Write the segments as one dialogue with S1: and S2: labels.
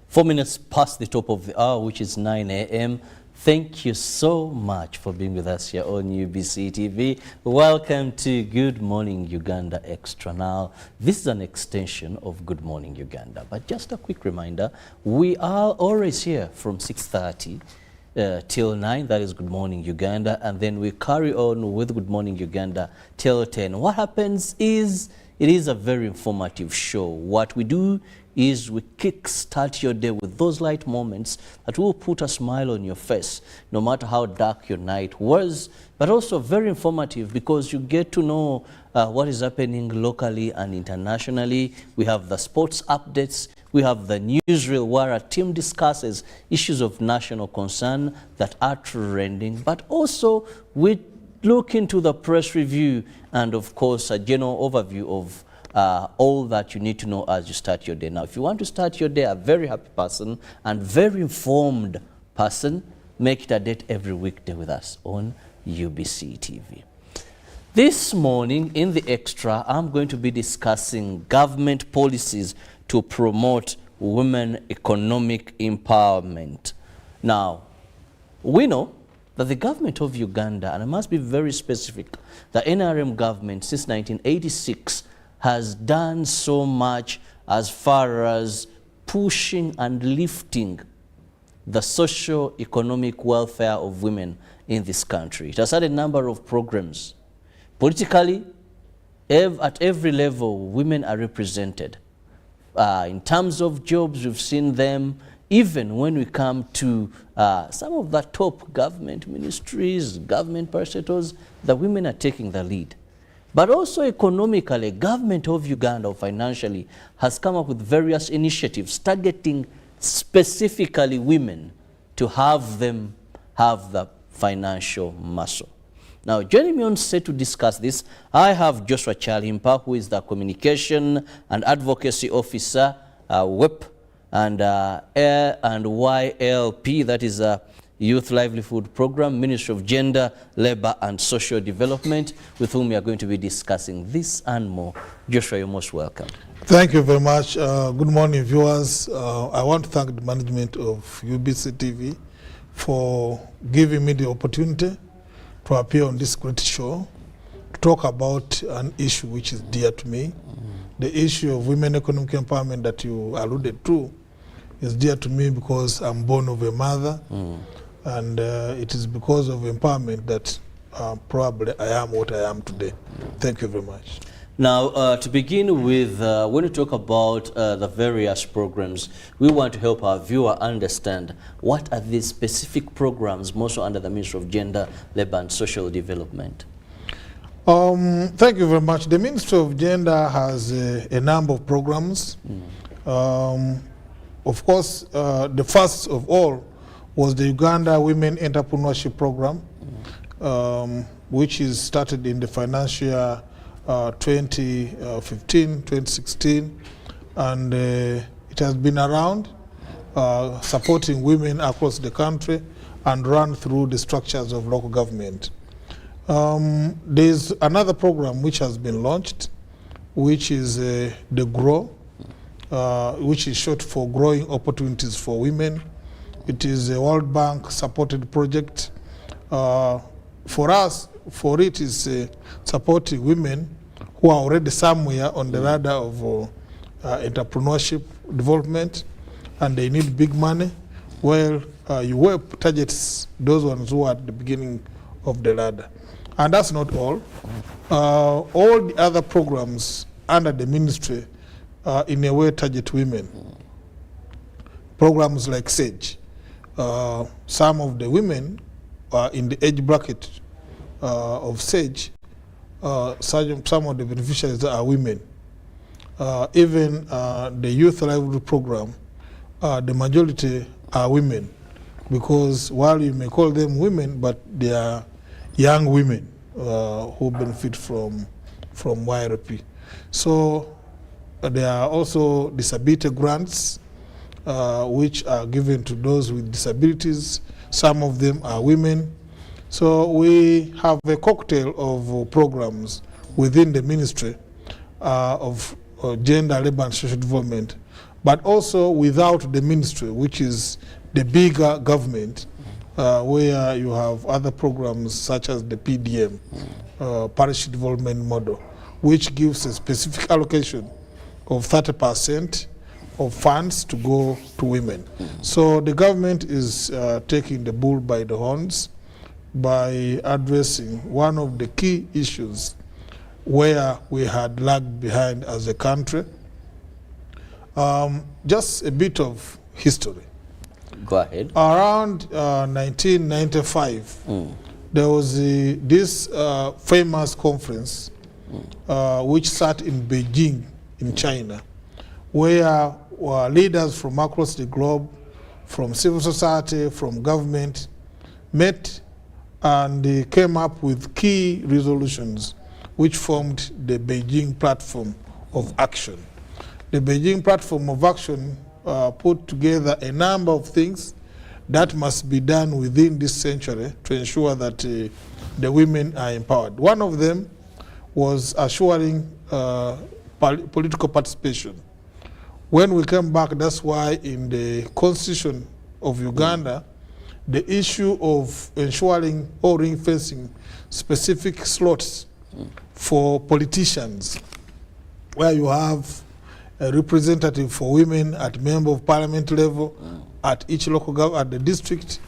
S1: 4 minutes past the top of the hour, which is 9 a.m. Thank you so much for being with us here on UBC TV. Welcome to Good Morning Uganda Extra. Now, this is an extension of Good Morning Uganda, but just a quick reminder, we are always here from 6:30 till 9, that is Good Morning Uganda, and then we carry on with Good Morning Uganda till 10. What happens is, it is a very informative show. What we do is we kick-start your day with those light moments that will put a smile on your face, no matter how dark your night was, but also very informative because you get to know what is happening locally and internationally. We have the sports updates, we have the newsreel where our team discusses issues of national concern that are trending, but also we look into the press review and, of course, a general overview of all that you need to know as you start your day. Now, if you want to start your day a very happy person and very informed person, make it a date every weekday with us on UBC TV. This morning in the Extra, I'm going to be discussing government policies to promote women economic empowerment. Now, we know that the government of Uganda, and I must be very specific, the NRM government since 1986 has done so much as far as pushing and lifting the socio-economic welfare of women in this country. It has had a number of programs. Politically, at every level, women are represented. In terms of jobs, we've seen them. Even when we come to some of the top government ministries, government parastatals, the women are taking the lead. But also economically, government of Uganda financially has come up with various initiatives targeting specifically women to have them have the financial muscle. Now, joining me on set to discuss this, I have Joshua Chalimpa, who is the Communication and Advocacy Officer, WEP, and YLP, that is a Youth Livelihood Program, Ministry of Gender, Labor and Social Development, with whom we are going to be discussing this and more. Joshua, you're most welcome.
S2: Thank you very much. Good morning, viewers. I want to thank the management of UBC TV for giving me the opportunity to appear on this great show, to talk about an issue which is dear to me. The issue of women economic empowerment that you alluded to is dear to me because I'm born of a mother. And it is because of empowerment that probably I am what I am today. Thank you very much.
S1: Now, to begin with, when we talk about the various programs, we want to help our viewer understand what are these specific programs, mostly under the Ministry of Gender, Labor and Social Development.
S2: Thank you very much. The Ministry of Gender has a number of programs. Of course, the first of all was the Uganda Women Entrepreneurship Program, which is started in the financial year 2015-2016, and it has been around supporting women across the country and run through the structures of local government. There's another program which has been launched, which is the GROW, which is short for Growing Opportunities for Women. It is a World Bank supported project. For us, for it is supporting women who are already somewhere on the ladder of entrepreneurship development and they need big money. Well, UWEP targets those ones who are at the beginning of the ladder. And that's not all. All the other programs under the ministry in a way target women. Programs like SAGE. Some of the women in the age bracket of SAGE, some of the beneficiaries are women. Even the Youth Livelihood Program, the majority are women, because while you may call them women, but they are young women who benefit from YRP. So there are also disability grants, which are given to those with disabilities. Some of them are women. So we have a cocktail of programs within the Ministry of Gender, Labor and Social Development. but also without the ministry, which is the bigger government, where you have other programs such as the PDM, Parish Development Model, which gives a specific allocation of 30% of funds to go to women. So the government is taking the bull by the horns by addressing one of the key issues where we had lagged behind as a country. Just a bit of history.
S1: Go ahead.
S2: Around 1995, there was this famous conference which sat in Beijing in China, where leaders from across the globe, from civil society, from government, met and they came up with key resolutions which formed the Beijing Platform of Action. The Beijing Platform of Action put together a number of things that must be done within this century to ensure that the women are empowered. One of them was assuring political participation. When we came back, that's why in the Constitution of Uganda, the issue of ensuring or ring-fencing specific slots for politicians, where you have a representative for women at member of parliament level, at each local government, at the district,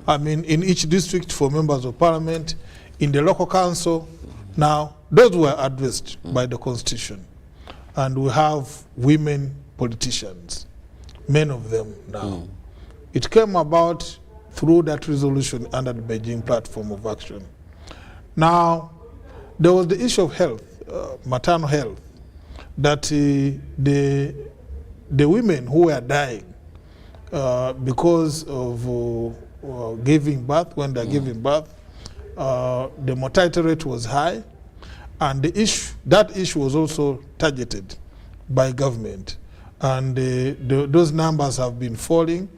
S2: I mean in each district for members of parliament, in the local council. Now, those were addressed by the Constitution. And we have women politicians, many of them now. It came about through that resolution under the Beijing Platform of Action. Now, there was the issue of health, maternal health, that the women who were dying because of giving birth, when they're giving birth, the mortality rate was high, and that issue was also targeted by government, and those numbers have been falling.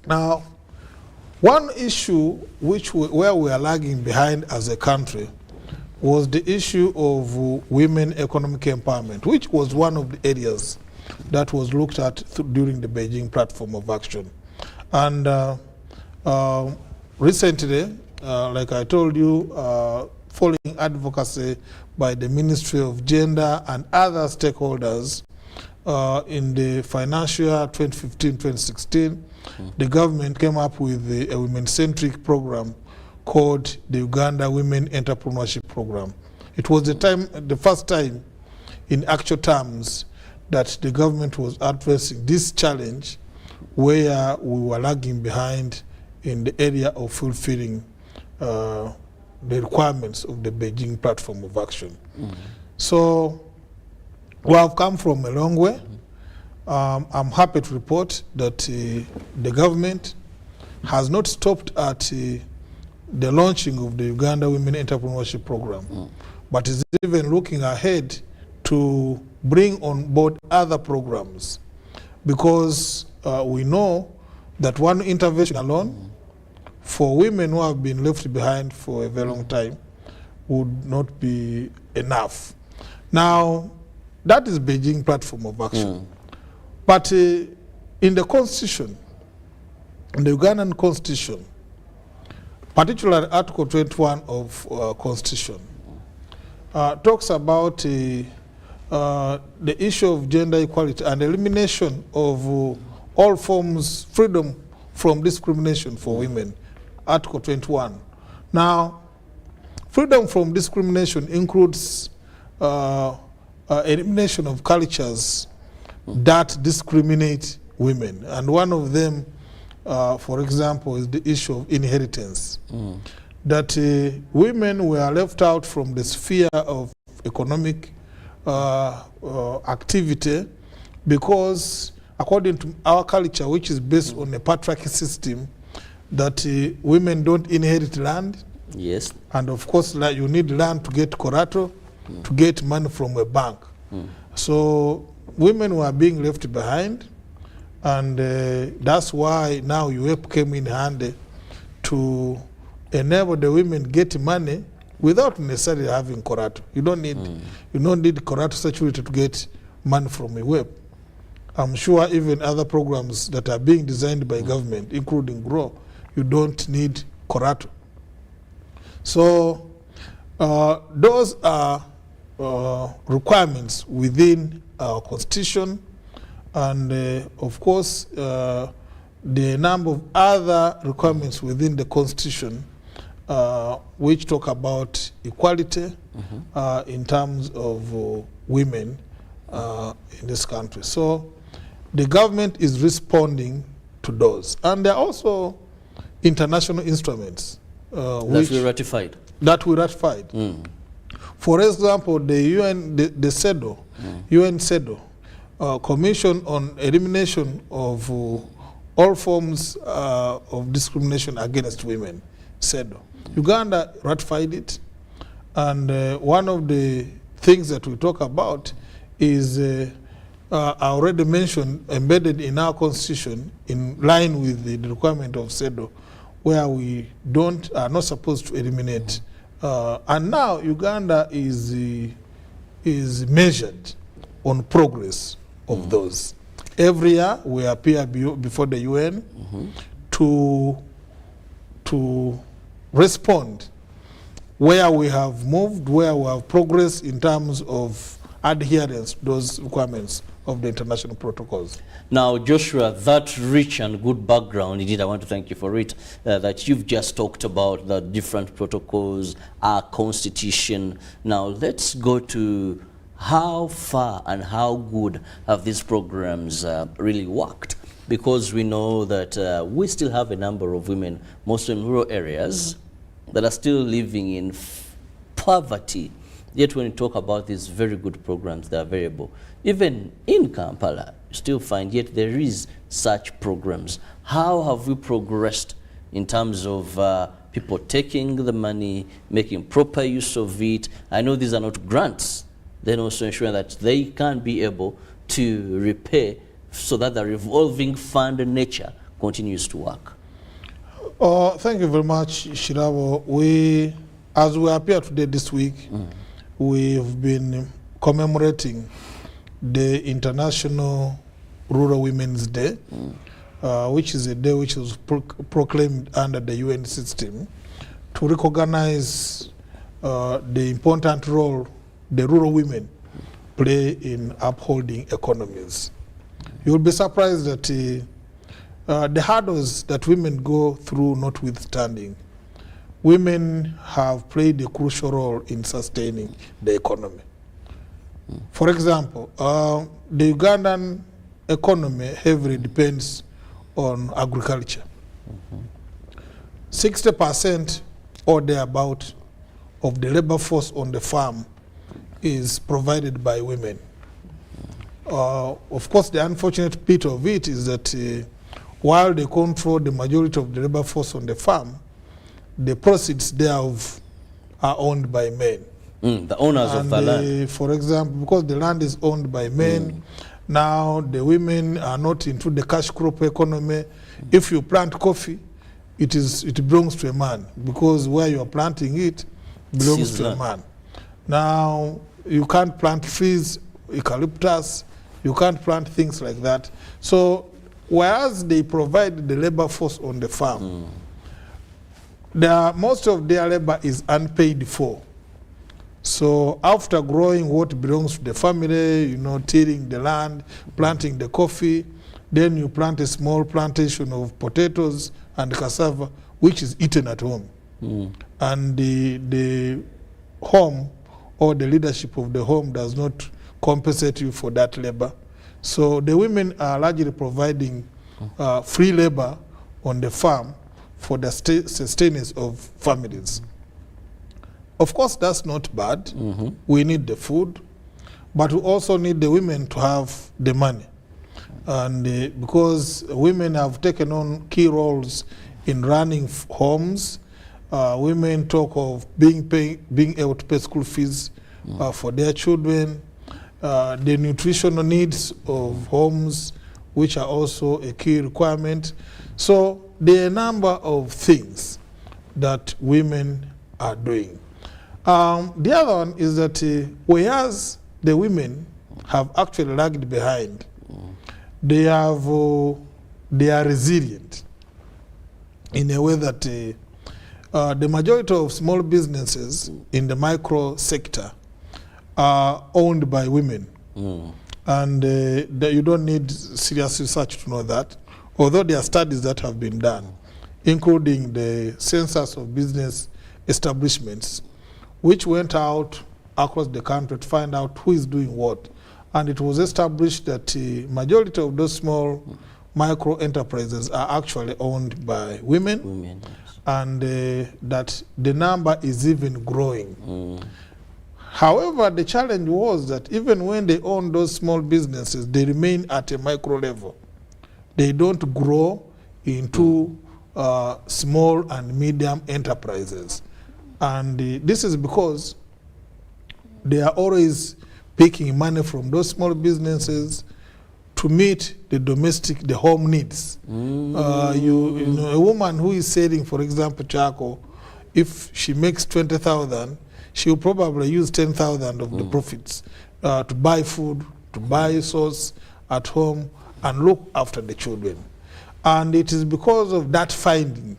S2: Now, one issue where we are lagging behind as a country was the issue of women economic empowerment, which was one of the areas that was looked at during the Beijing Platform of Action. And recently, like I told you, following advocacy by the Ministry of Gender and other stakeholders, in the financial year 2015-2016, the government came up with a women-centric program called the Uganda Women Entrepreneurship Program. It was the first time in actual terms that the government was addressing this challenge where we were lagging behind in the area of fulfilling the requirements of the Beijing Platform of Action. So we have come from a long way. I'm happy to report that the government has not stopped at the launching of the Uganda Women Entrepreneurship Program, but is even looking ahead to bring on board other programs, because we know that one intervention alone for women who have been left behind for a very long time would not be enough. Now, that is Beijing Platform of Action. But in the Constitution, in the Ugandan Constitution, particularly Article 21 of Constitution, talks about the issue of gender equality and elimination of all forms, freedom from discrimination for women, Article 21. Now, freedom from discrimination includes elimination of cultures that discriminate women. And one of them, for example, is the issue of inheritance. That women were left out from the sphere of economic activity because, according to our culture, which is based on a patriarchy system, that women don't inherit land.
S1: Yes.
S2: And of course, like, you need land to get collateral, to get money from a bank. So women were being left behind, and that's why now UEP came in handy to enable the women get money without necessarily having collateral. You don't need collateral security to get money from UEP. I'm sure even other programs that are being designed by government, including GROW, you don't need Korato. So those are requirements within our constitution, and of course the number of other requirements within the constitution which talk about equality in terms of women in this country. So the government is responding to those, and there are also international instruments
S1: that we ratified.
S2: For example, the UN, the CEDAW, UN CEDAW, Commission on Elimination of all forms of discrimination against women, CEDAW. Uganda ratified it, and one of the things that we talk about is I already mentioned, embedded in our constitution, in line with the requirement of CEDAW, where we are not supposed to eliminate. And now Uganda is measured on progress of those. Every year we appear before the UN to respond where we have moved, where we have progress in terms of adherence to those requirements of the international protocols.
S1: Now, Joshua, that rich and good background, indeed, I want to thank you for it, that you've just talked about the different protocols, our constitution. Now, let's go to how far and how good have these programs really worked? Because we know that we still have a number of women, mostly in rural areas, that are still living in poverty. Yet when you talk about these very good programs, they are variable. Even in Kampala, you still find yet there is such programs. How have we progressed in terms of people taking the money, making proper use of it? I know these are not grants. Then also ensuring that they can be able to repay so that the revolving fund nature continues to work.
S2: Thank you very much, Shirabo. As we appear today this week, we've been commemorating the International Rural Women's Day, which is a day which was proclaimed under the UN system to recognize the important role the rural women play in upholding economies. You'll be surprised that the hurdles that women go through notwithstanding, women have played a crucial role in sustaining the economy. For example, the Ugandan economy heavily depends on agriculture. 60% or thereabout of the labor force on the farm is provided by women. Of course, the unfortunate bit of it is that while they control the majority of the labor force on the farm, the proceeds thereof are owned by men.
S1: The owners of the land.
S2: For example, because the land is owned by men, now the women are not into the cash crop economy. If you plant coffee, it belongs to a man, because where you are planting it belongs to a man. Now, you can't plant trees, eucalyptus, you can't plant things like that. So, whereas they provide the labor force on the farm, most of their labor is unpaid for. So after growing what belongs to the family, tilling the land, planting the coffee, then you plant a small plantation of potatoes and cassava, which is eaten at home. And the home or the leadership of the home does not compensate you for that labor. So the women are largely providing free labor on the farm for the sustenance of families. Of course, that's not bad. We need the food, but we also need the women to have the money. And because women have taken on key roles in running homes, women talk of being able to pay school fees for their children, the nutritional needs of homes, which are also a key requirement. So there are a number of things that women are doing. The other one is that whereas the women have actually lagged behind, they are resilient in a way that the majority of small businesses in the micro sector are owned by women. And you don't need serious research to know that, although there are studies that have been done, including the census of business establishments, which went out across the country to find out who is doing what. And it was established that the majority of those small micro enterprises are actually owned by women,
S1: Yes.
S2: and that the number is even growing. However, the challenge was that even when they own those small businesses, they remain at a micro level. They don't grow into small and medium enterprises. And this is because they are always picking money from those small businesses to meet the home needs. You know, a woman who is selling, for example, charcoal, if she makes 20,000, she will probably use 10,000 of the profits to buy food, to buy sauce at home, and look after the children. And it is because of that finding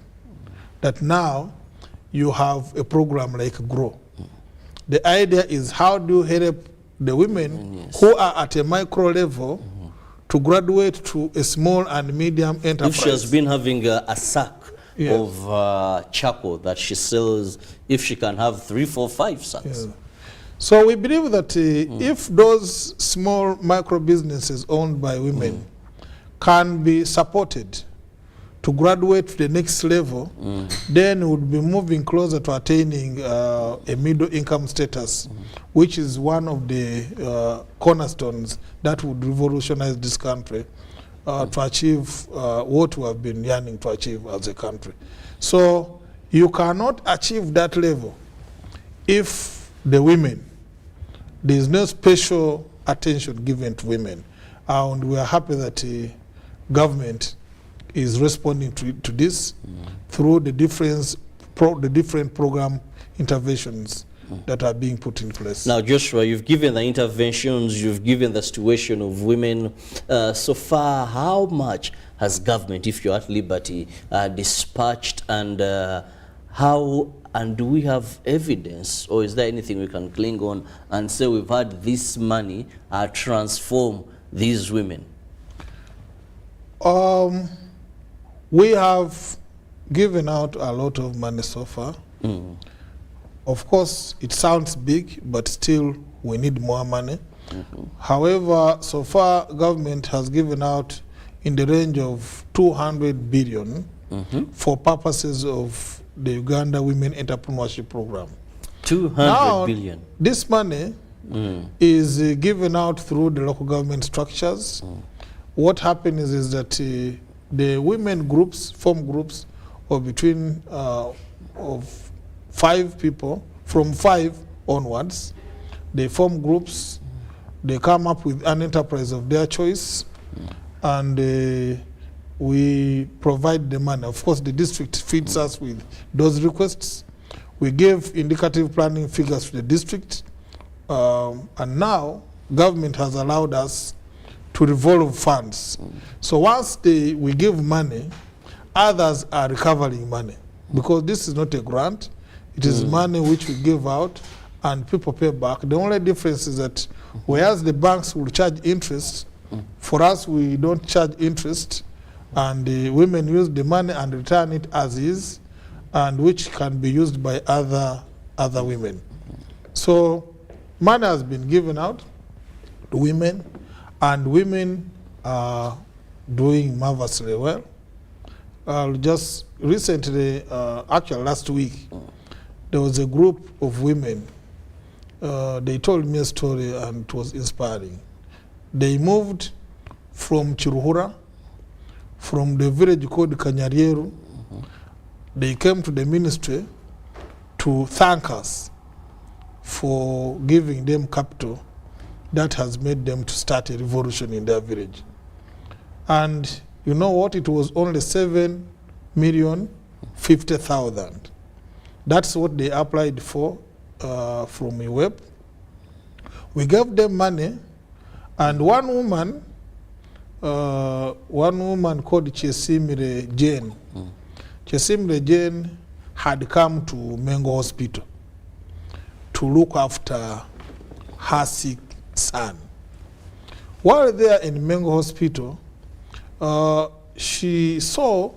S2: that now you have a program like GROW. The idea is, how do you help the women who are at a micro level to graduate to a small and medium enterprise?
S1: If she has been having a sack of charcoal that she sells, if she can have 3, 4, 5 sacks.
S2: So we believe that if those small micro businesses owned by women can be supported to graduate to the next level, then we would be moving closer to attaining a middle income status, which is one of the cornerstones that would revolutionize this country to achieve what we have been yearning to achieve as a country. So you cannot achieve that level if the women, there is no special attention given to women. And we are happy that the government is responding to this through the different program interventions that are being put in place.
S1: Now, Joshua, you've given the interventions, you've given the situation of women. So far, how much has government, if you're at liberty, dispatched, and do we have evidence, or is there anything we can cling on and say we've had this money transform these women?
S2: We have given out a lot of money so far. Of course, it sounds big, but still we need more money. However, so far government has given out in the range of 200 billion for purposes of the Uganda Women Entrepreneurship Program.
S1: 200 billion.
S2: This money is given out through the local government structures. What happens is that the women groups form groups of between of 5 people, from 5 onwards. They form groups, they come up with an enterprise of their choice, and we provide the money. Of course, the district feeds us with those requests. We give indicative planning figures to the district, and now government has allowed us to revolve funds. So once we give money, others are recovering money, because this is not a grant. It is money which we give out and people pay back. The only difference is that whereas the banks will charge interest, for us we don't charge interest, and the women use the money and return it as is, and which can be used by other women. So money has been given out to women, and women are doing marvelously well. Just recently, actually last week, there was a group of women. They told me a story and it was inspiring. They moved from Chiruhura, from the village called Kanyarieru. They came to the ministry to thank us for giving them capital that has made them to start a revolution in their village. And you know what? It was only 7,050,000. That's what they applied for from a web. We gave them money, and one woman one woman called Chesimire Jane. Chesimire Jane had come to Mengo Hospital to look after her sick son. While there in Mengo Hospital, she saw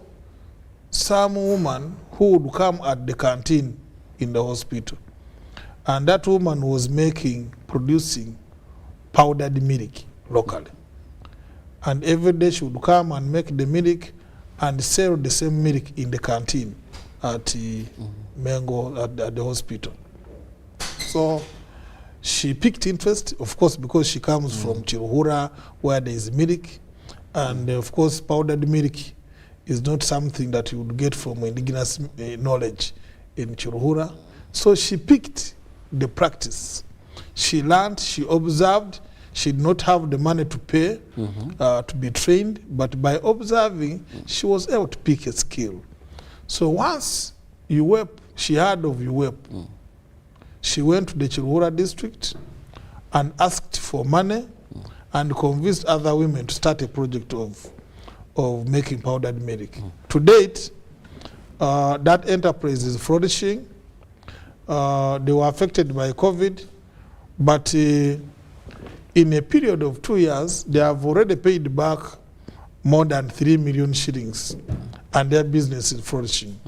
S2: some woman who would come at the canteen in the hospital. And that woman was producing powdered milk locally. And every day she would come and make the milk and sell the same milk in the canteen at Mengo, at the hospital. So she picked interest, of course, because she comes from Chiruhura, where there is milk. And of course, powdered milk is not something that you would get from indigenous knowledge in Chiruhura. So she picked the practice. She learned, she observed. She did not have the money to pay to be trained, but by observing, she was able to pick a skill. So once she heard of UWEP, she went to the Chiruhura district and asked for money and convinced other women to start a project of making powdered milk. To date, that enterprise is flourishing. They were affected by COVID, but in a period of 2 years, they have already paid back more than 3 million shillings, and their business is flourishing.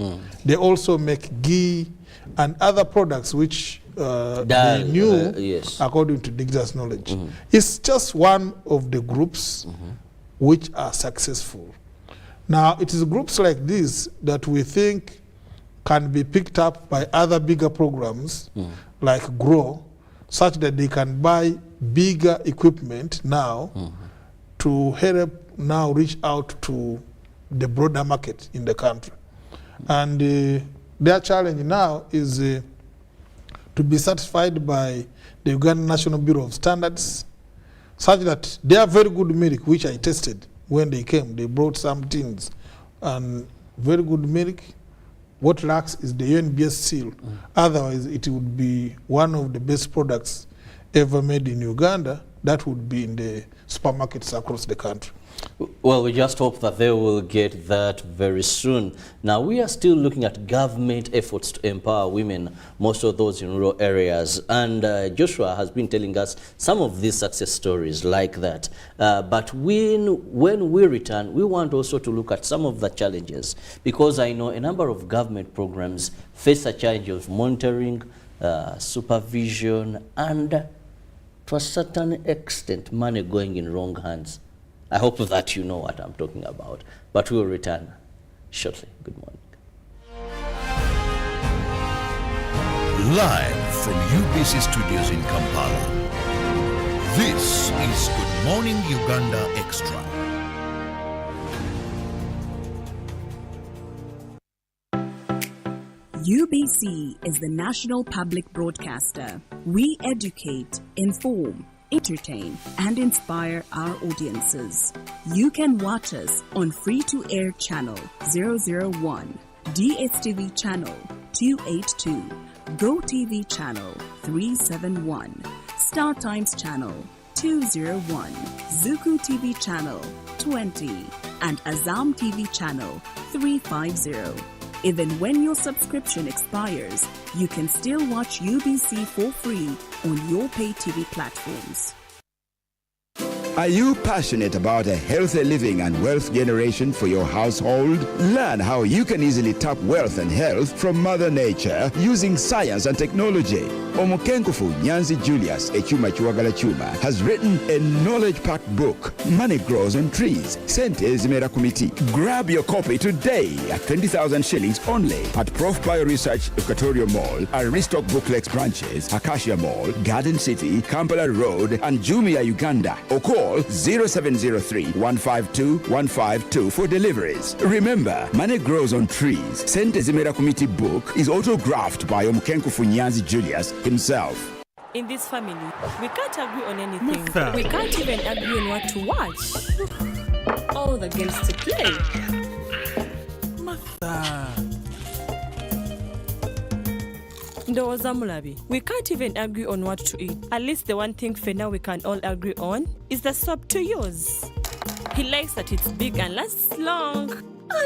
S2: They also make ghee and other products which they knew according to indigenous knowledge. It's just one of the groups which are successful. Now, it is groups like this that we think can be picked up by other bigger programs like GROW, such that they can buy bigger equipment now to help now reach out to the broader market in the country. And their challenge now is to be satisfied by the Uganda National Bureau of Standards, such that they are very good milk, which I tested when they came. They brought some tins and very good milk. What lacks is the UNBS seal. Otherwise, it would be one of the best products ever made in Uganda that would be in the supermarkets across the country.
S1: Well, we just hope that they will get that very soon. Now, we are still looking at government efforts to empower women, most of those in rural areas. And Joshua has been telling us some of these success stories like that. But when we return, we want also to look at some of the challenges, because I know a number of government programs face a challenge of monitoring, supervision, and to a certain extent, money going in wrong hands. I hope that you know what I'm talking about. But we'll return shortly. Good morning.
S3: Live from UBC Studios in Kampala, this is Good Morning Uganda Extra.
S4: UBC is the national public broadcaster. We educate, inform, entertain, and inspire our audiences. You can watch us on free-to-air channel 001, DSTV channel 282, GoTV channel 371, Star Times channel 201, Zuku TV channel 20, and Azam TV channel 350. Even when your subscription expires, you can still watch UBC for free on your pay TV platforms.
S5: Are you passionate about a healthy living and wealth generation for your household? Learn how you can easily tap wealth and health from Mother Nature using science and technology. Omukenkufu Nyanzi Julius Echuma Chiwagala Chuma has written a knowledge-packed book, Money Grows on Trees, Sente Zimera Committee. Grab your copy today at 20,000 shillings only at Prof Bioresearch Equatorial Mall, Aristoc Booklex branches, Acacia Mall, Garden City, Kampala Road, and Jumia, Uganda. Or call 0703-152-152 for deliveries. Remember, Money Grows on Trees, Sente Zimera Committee book is autographed by Omukenkufu Nyanzi Julius himself.
S6: In this family, we can't agree on anything. Martha. We can't even agree on what to watch. All the games to play. Martha. Ndowoza Mulabi, we can't even agree on what to eat. At least the one thing for now we can all agree on is the soap to use. He likes that it's big and lasts long.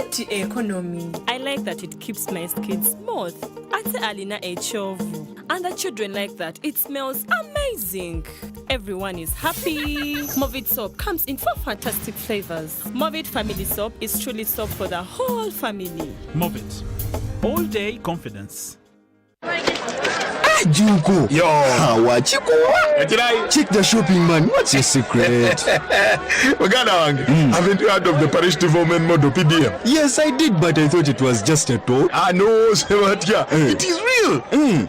S7: Anti-economy.
S6: I like that it keeps my skin smooth. Ate alina echovu. And the children like that. It smells amazing. Everyone is happy. Movit soap comes in 4 fantastic flavors. Movit family soap is truly soap for the whole family.
S8: Movit. All day confidence.
S9: Juko.
S5: Yo.
S9: Check the shopping, man. What's your secret?
S5: Haven't you heard of the parish development model PDM?
S9: Yes, I did, but I thought it was just a talk.
S5: No, it is real.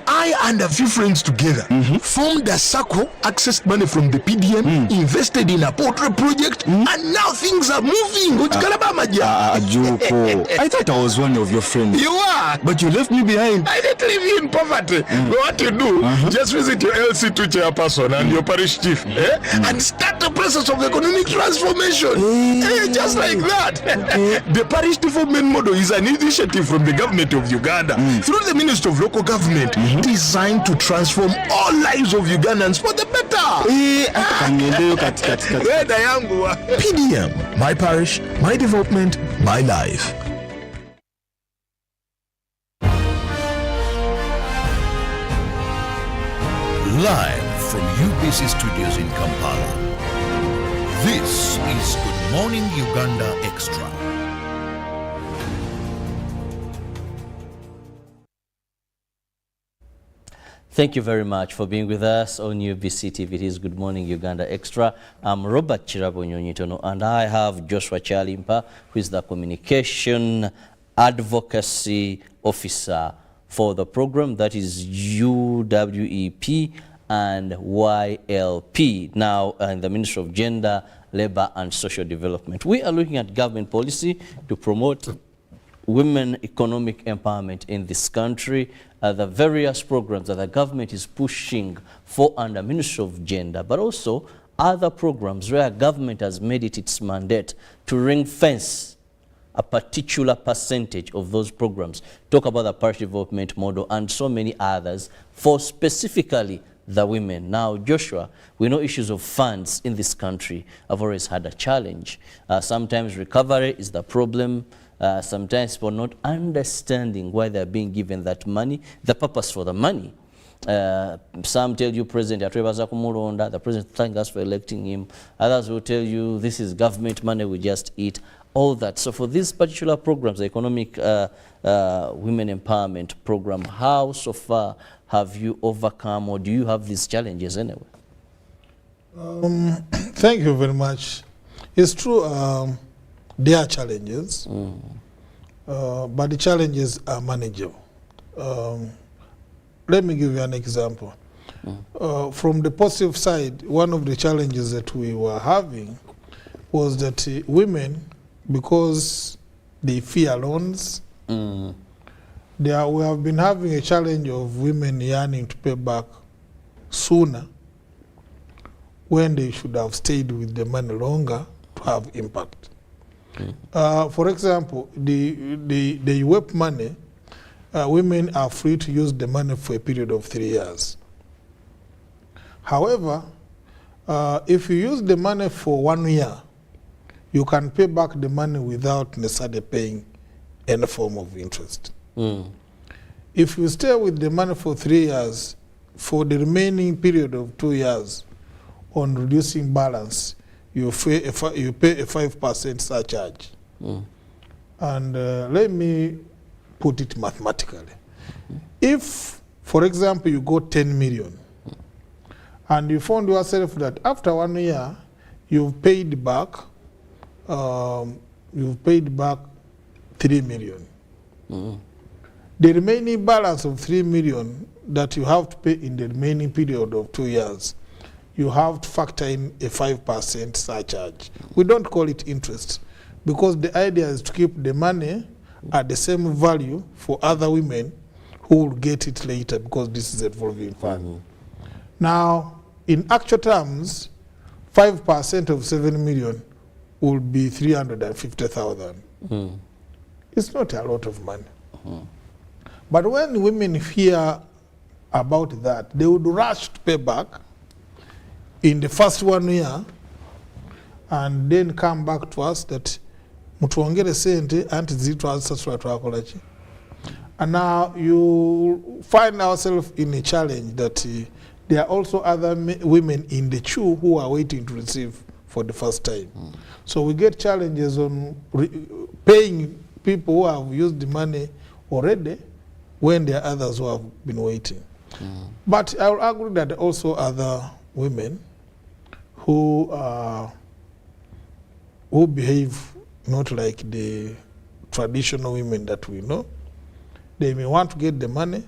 S5: I and a few friends together formed a circle, accessed money from the PDM, invested in a poultry project, and now things are moving.
S9: Juko. I thought I was one of your friends.
S5: You are,
S9: but you left me behind.
S5: I didn't leave you in poverty. What you do, just visit your LC2 chairperson and your parish chief and start the process of economic transformation. Just like that. The parish development model is an initiative from the government of Uganda through the Ministry of Local Government designed to transform all lives of Ugandans for the better. PDM, my parish, my development, my life.
S3: Live from UBC Studios in Kampala. This is Good Morning Uganda Extra.
S1: Thank you very much for being with us on UBC TV. It is Good Morning Uganda Extra. I'm Robert Chirabo Nyonyitono, and I have Joshua Chalimpa, who is the Communication Advocacy Officer for the program that is UWEP and YLP, now in the Ministry of Gender, Labor and Social Development. We are looking at government policy to promote women economic empowerment in this country, the various programs that the government is pushing for under Ministry of Gender, but also other programs where government has made it its mandate to ring fence a particular percentage of those programs, talk about the parish development model and so many others for specifically the women. Now, Joshua, we know issues of funds in this country have always had a challenge. Sometimes recovery is the problem. Sometimes for not understanding why they're being given that money, the purpose for the money. Some tell you President Atwebaza Kumulonda, the President thank us for electing him. Others will tell you this is government money, we just eat. All that. So for these particular programs, the economic women empowerment program, how so far have you overcome, or do you have these challenges anyway?
S2: Thank you very much. It's true, there are challenges, but the challenges are manageable. Let me give you an example. From the positive side, one of the challenges that we were having was that women, because they fear loans, we have been having a challenge of women yearning to pay back sooner when they should have stayed with the money longer to have impact. For example, the UWEP money, women are free to use the money for a period of 3 years. However, if you use the money for 1 year, you can pay back the money without necessarily paying any form of interest. If you stay with the money for 3 years, for the remaining period of 2 years, on reducing balance, you pay a 5% surcharge. And let me put it mathematically. If, for example, you got 10 million, and you found yourself that after 1 year, you've paid back 3 million. The remaining balance of 3 million that you have to pay in the remaining period of 2 years, you have to factor in a 5% surcharge. We don't call it interest, because the idea is to keep the money at the same value for other women who will get it later, because this is a revolving fund. Now, in actual terms, 5% of 7 million will be 350,000. It's not a lot of money. But when women hear about that, they would rush to pay back in the first 1 year, and then come back to us that mutuongere sente anti zitwazisasula twakolaki. And now you find ourselves in a challenge that there are also other women in the queue who are waiting to receive for the first time. So we get challenges on paying people who have used the money already when there are others who have been waiting. But I will argue that also other women who behave not like the traditional women that we know. They may want to get the money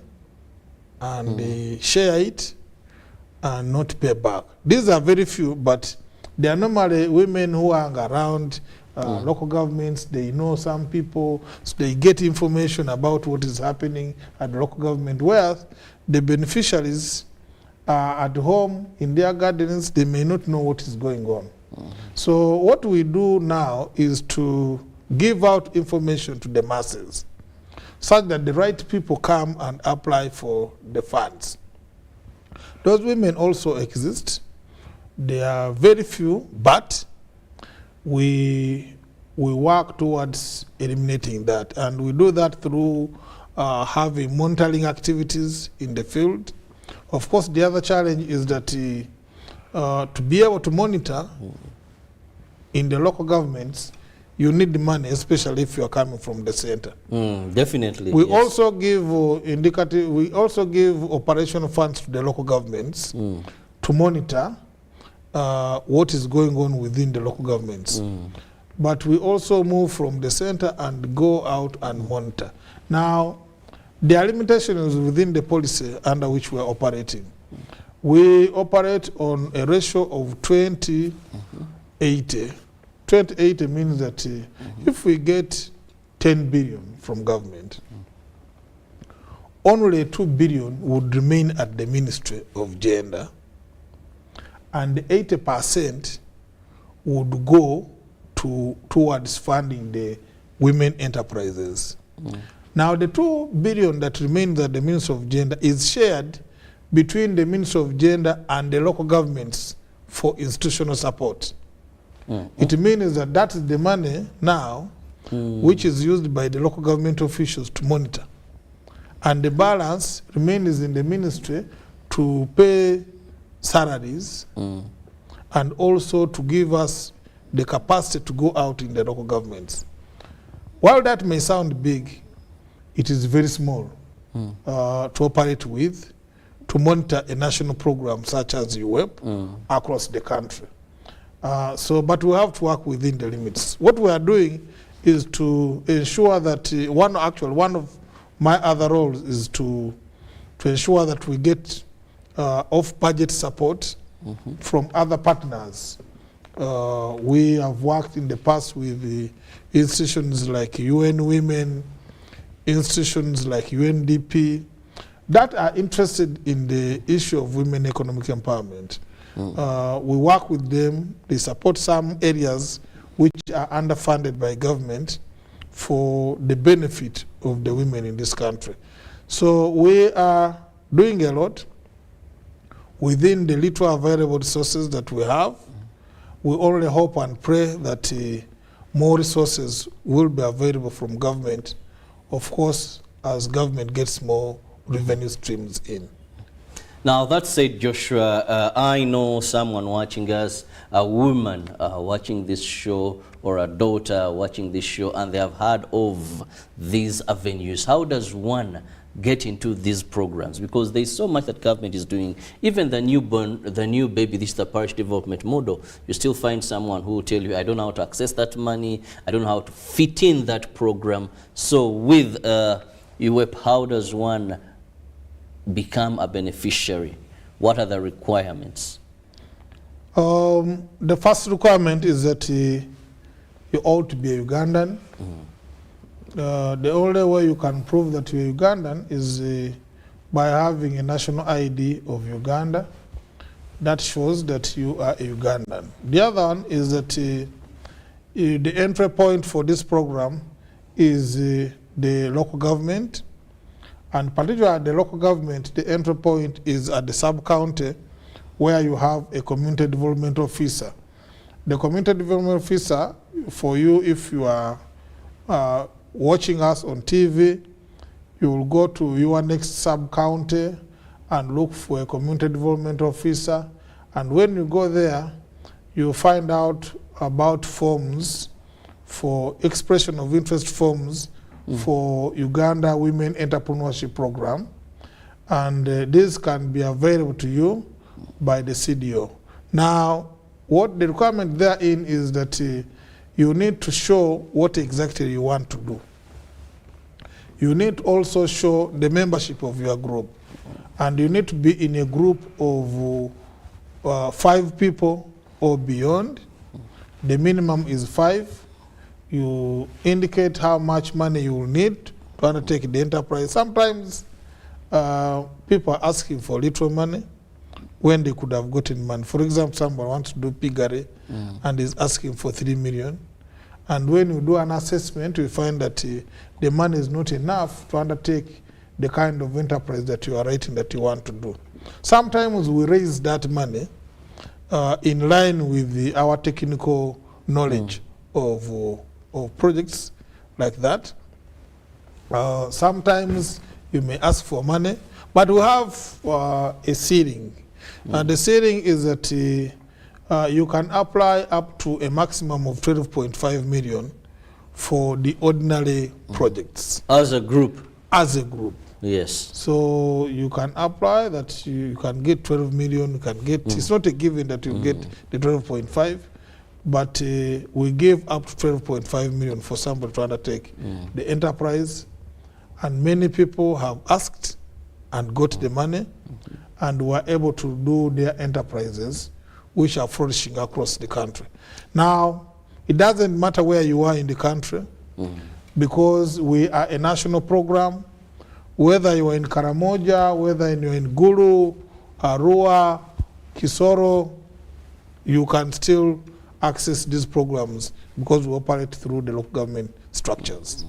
S2: and they share it and not pay back. These are very few, but they are normally women who hang around local governments. They know some people, so they get information about what is happening at the local government, whereas the beneficiaries are at home in their gardens. They may not know what is going on. So what we do now is to give out information to the masses, such that the right people come and apply for the funds. Those women also exist. They are very few, but we work towards eliminating that, and we do that through having monitoring activities in the field. Of course, the other challenge is that to be able to monitor in the local governments, you need the money, especially if you are coming from the center.
S1: Definitely.
S2: We also give indicative. We also give operational funds to the local governments to monitor what is going on within the local governments. But we also move from the center and go out and monitor. Now, there are limitations within the policy under which we are operating. We operate on a ratio of 20-80. 20-80 means that if we get 10 billion from government, only 2 billion would remain at the Ministry of Gender, and 80% would go towards funding the women enterprises. Now, the 2 billion that remains at the Ministry of Gender is shared between the Ministry of Gender and the local governments for institutional support. It means that that is the money now which is used by the local government officials to monitor. And the balance remains in the ministry to pay salaries and also to give us the capacity to go out in the local governments. While that may sound big, it is very small to operate with, to monitor a national program such as UWEP across the country. But we have to work within the limits. What we are doing is to ensure that one of my other roles is to ensure that we get off-budget support from other partners. We have worked in the past with the institutions like UN Women, institutions like UNDP, that are interested in the issue of women economic empowerment. We work with them. They support some areas which are underfunded by government for the benefit of the women in this country. So we are doing a lot within the little available resources that we have. We only hope and pray that more resources will be available from government, of course, as government gets more revenue streams in.
S1: Now, that said, Joshua, I know someone watching us, a woman watching this show, or a daughter watching this show, and they have heard of these avenues. How does one get into these programs? Because there's so much that government is doing. Even the newborn, the new baby, this is the parish development model. You still find someone who will tell you, I don't know how to access that money, I don't know how to fit in that program. So with UWEP, how does one become a beneficiary? What are the requirements?
S2: The first requirement is that you ought to be a Ugandan. The only way you can prove that you're Ugandan is by having a national ID of Uganda that shows that you are a Ugandan. The other one is that the entry point for this program is the local government. And particularly at the local government, the entry point is at the sub-county where you have a community development officer. The community development officer, for you, if you are watching us on TV, you will go to your next sub-county and look for a community development officer. And when you go there, you'll find out about forms for expression of interest forms for Uganda Women Entrepreneurship Program. And this can be available to you by the CDO. Now, what the requirement therein is that you need to show what exactly you want to do. You need to also show the membership of your group. And you need to be in a group of 5 people or beyond. The minimum is 5. You indicate how much money you will need to undertake the enterprise. Sometimes people are asking for little money when they could have gotten money. For example, someone wants to do piggery and is asking for 3 million. And when you do an assessment, you find that the money is not enough to undertake the kind of enterprise that you are writing that you want to do. Sometimes we raise that money in line with our technical knowledge of projects like that. Sometimes you may ask for money, but we have a ceiling. The ceiling is that you can apply up to a maximum of 12.5 million for the ordinary projects.
S1: As a group?
S2: As a group.
S1: Yes.
S2: So you can apply that, you can get 12 million, you can get, it's not a given that you get the 12.5, but we give up to 12.5 million for somebody to undertake the enterprise. And many people have asked and got the money and were able to do their enterprises, which are flourishing across the country. Now, it doesn't matter where you are in the country, because we are a national program. Whether you are in Karamoja, whether you're in Gulu, Arua, Kisoro, you can still access these programs because we operate through the local government structures.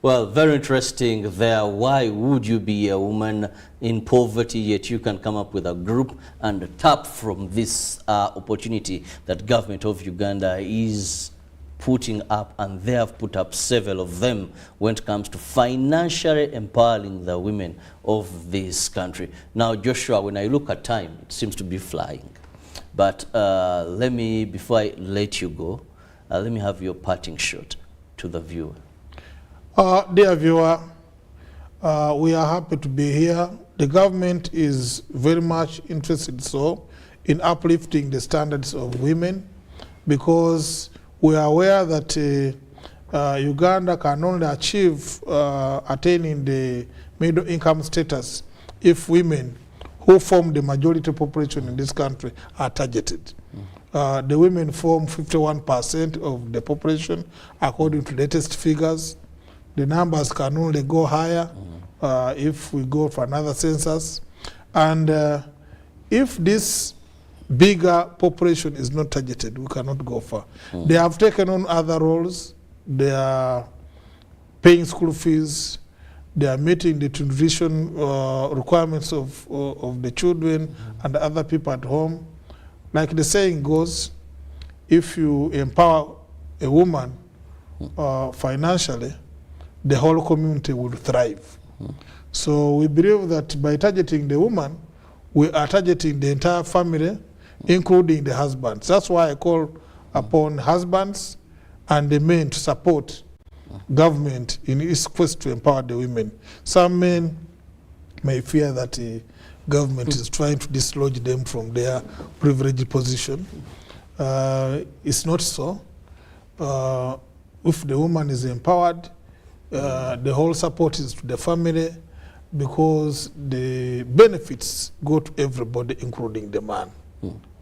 S1: Well, very interesting there. Why would you be a woman in poverty, yet you can come up with a group and tap from this opportunity that government of Uganda is putting up, and they have put up several of them when it comes to financially empowering the women of this country. Now, Joshua, when I look at time, it seems to be flying. But let me, before I let you go, let me have your parting shot to the viewer.
S2: Dear viewer, we are happy to be here. The government is very much interested in uplifting the standards of women, because we are aware that Uganda can only achieve attaining the middle income status if women who form the majority population in this country are targeted. The women form 51% of the population according to latest figures. The numbers can only go higher if we go for another census. And if this bigger population is not targeted, we cannot go far. They have taken on other roles. They are paying school fees. They are meeting the nutrition requirements of the children and the other people at home. Like the saying goes, if you empower a woman financially, the whole community will thrive. So we believe that by targeting the woman, we are targeting the entire family, including the husbands. That's why I call upon husbands and the men to support government in its quest to empower the women. Some men may fear that the government is trying to dislodge them from their privileged position. It's not so. If the woman is empowered, the whole support is to the family, because the benefits go to everybody, including the man.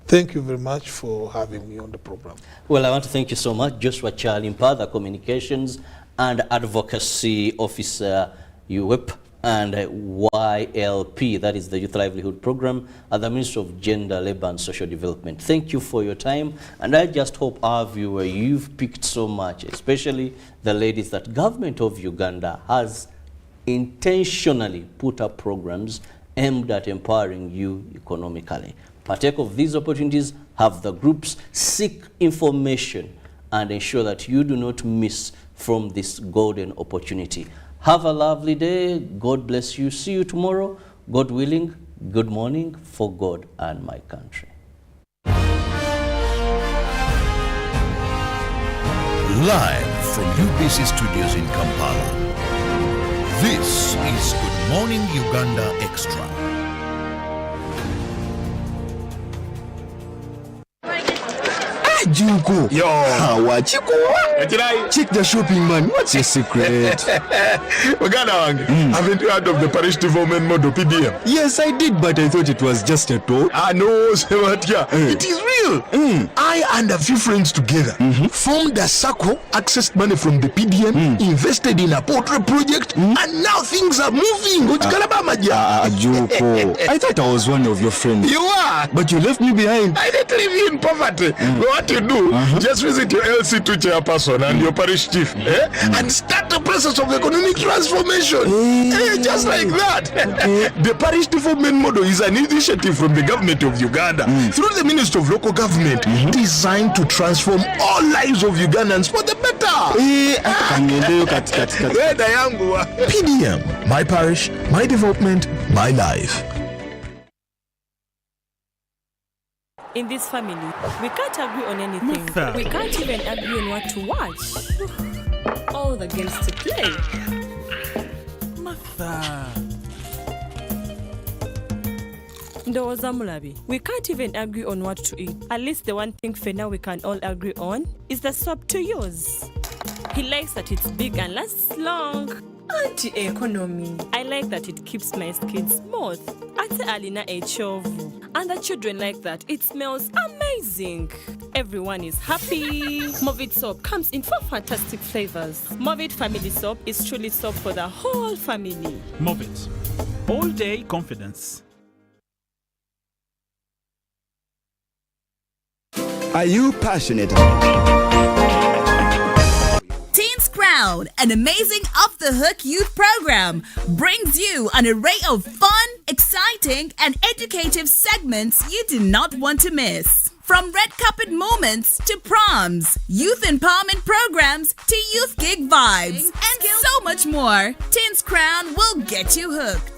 S2: Thank you very much for having me on the program.
S1: Well, I want to thank you so much, Joshua Chalimpa, the Communications and Advocacy Officer, UWEP, and YLP, that is the Youth Livelihood Program, at the Ministry of Gender, Labour and Social Development. Thank you for your time, and I just hope our viewer, you've picked so much, especially the ladies, that government of Uganda has intentionally put up programs aimed at empowering you economically. Partake of these opportunities, have the groups, seek information, and ensure that you do not miss from this golden opportunity. Have a lovely day. God bless you. See you tomorrow. God willing, good morning for God and my country.
S3: Live from UBC Studios in Kampala, this is Good Morning Uganda Extra.
S9: Juko.
S5: Yo.
S9: Wachiko. Check the shopping, man. What's your secret?
S5: Uganda, haven't you heard of the parish development model PDM?
S9: Yes, I did, but I thought it was just a talk.
S5: No, Sebatia. It is real. I and a few friends together formed a circle, accessed money from the PDM, invested in a portrait project, and now things are moving.
S9: Juko. I thought I was one of your friends.
S5: You are.
S9: But you left me behind.
S5: I didn't leave you in poverty. What you do, just visit your LC2 chairperson and your parish chief and start the process of economic transformation. Just like that. The parish development model is an initiative from the government of Uganda through the Ministry of Local Government designed to transform all lives of Ugandans for the better. PDM, my parish, my development, my life.
S6: In this family, we can't agree on anything.
S8: Martha.
S6: We can't even agree on what to watch. All the games to play.
S8: Martha.
S6: Ndowoza Mulabi, we can't even agree on what to eat. At least the one thing for now we can all agree on is the soap to use. He likes that it's big and lasts long.
S7: Anti-economy.
S6: I like that it keeps my skin smooth. Ate Alina Echovu. And the children like that. It smells amazing. Everyone is happy. Movit soap comes in 4 fantastic flavors. Movit family soap is truly soap for the whole family.
S8: Movit. All day confidence.
S5: Are you passionate?
S4: Teens Crown, an amazing off-the-hook youth program, brings you an array of fun, exciting, and educative segments you do not want to miss. From red carpet moments to proms, youth empowerment programs to youth gig vibes, and so much more, Teens Crown will get you hooked.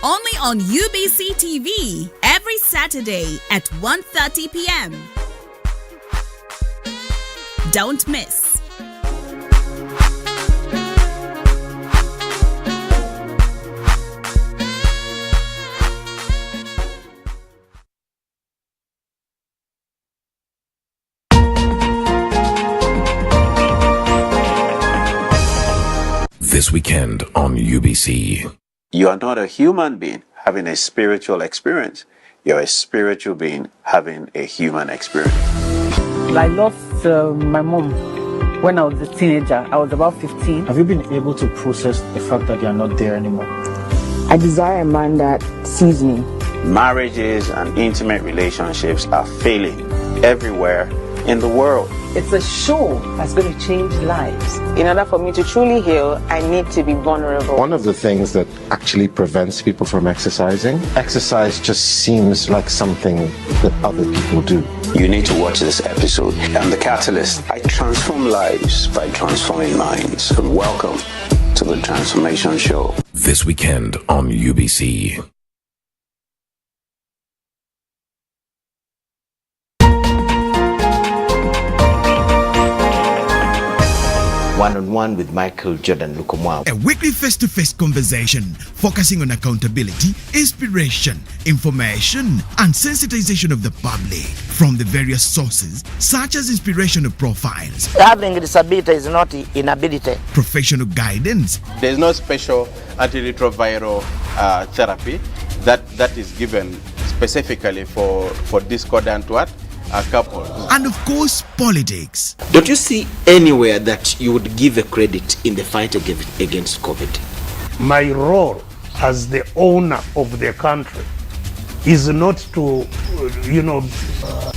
S4: Only on UBC TV every Saturday at 1:30 p.m. Don't miss.
S3: This weekend on UBC.
S10: You are not a human being having a spiritual experience. You're a spiritual being having a human experience.
S11: I lost my mom when I was a teenager. I was about 15.
S12: Have you been able to process the fact that you're not there anymore?
S11: I desire a man that sees me.
S10: Marriages and intimate relationships are failing everywhere in the world.
S11: It's a show that's going to change lives. In order for me to truly heal, I need to be vulnerable.
S12: One of the things that actually prevents people from exercising, exercise just seems like something that other people do.
S10: You need to watch this episode. I'm the catalyst. I transform lives by transforming minds. And welcome to the Transformation Show.
S3: This weekend on UBC.
S13: One-on-one with Michael Jordan Lukomwa.
S14: A weekly face-to-face conversation focusing on accountability, inspiration, information, and sensitization of the public from the various sources such as inspirational profiles.
S11: Having a disability is not inability.
S14: Professional guidance.
S15: There is no special antiretroviral therapy that is given specifically for discordant couples.
S14: And of course, politics.
S13: Don't you see anywhere that you would give a credit in the fight against COVID?
S16: My role as the owner of the country is not to,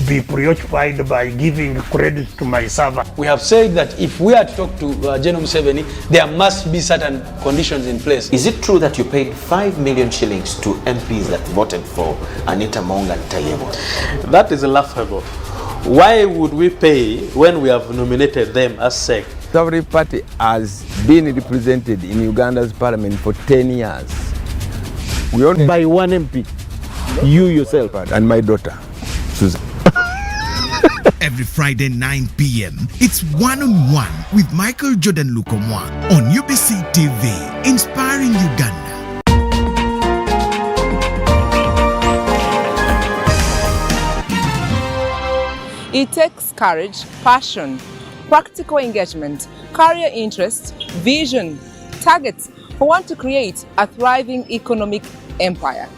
S16: be preoccupied by giving credit to my servant.
S17: We have said that if we are to talk to General Museveni, there must be certain conditions in place.
S13: Is it true that you paid 5 million shillings to MPs that voted for Anita Monga and Tayebo?
S15: That is laughable. Why would we pay when we have nominated them as SEC?
S18: The Sovereign Party has been represented in Uganda's parliament for 10 years. We own by one MP, you yourself and my daughter, Susan.
S14: Every Friday 9 p.m. it's one-on-one with Michael Jordan Lukomwa on UBC TV, inspiring Uganda.
S11: It takes courage, passion, practical engagement, career interest, vision, targets who want to create a thriving economic empire.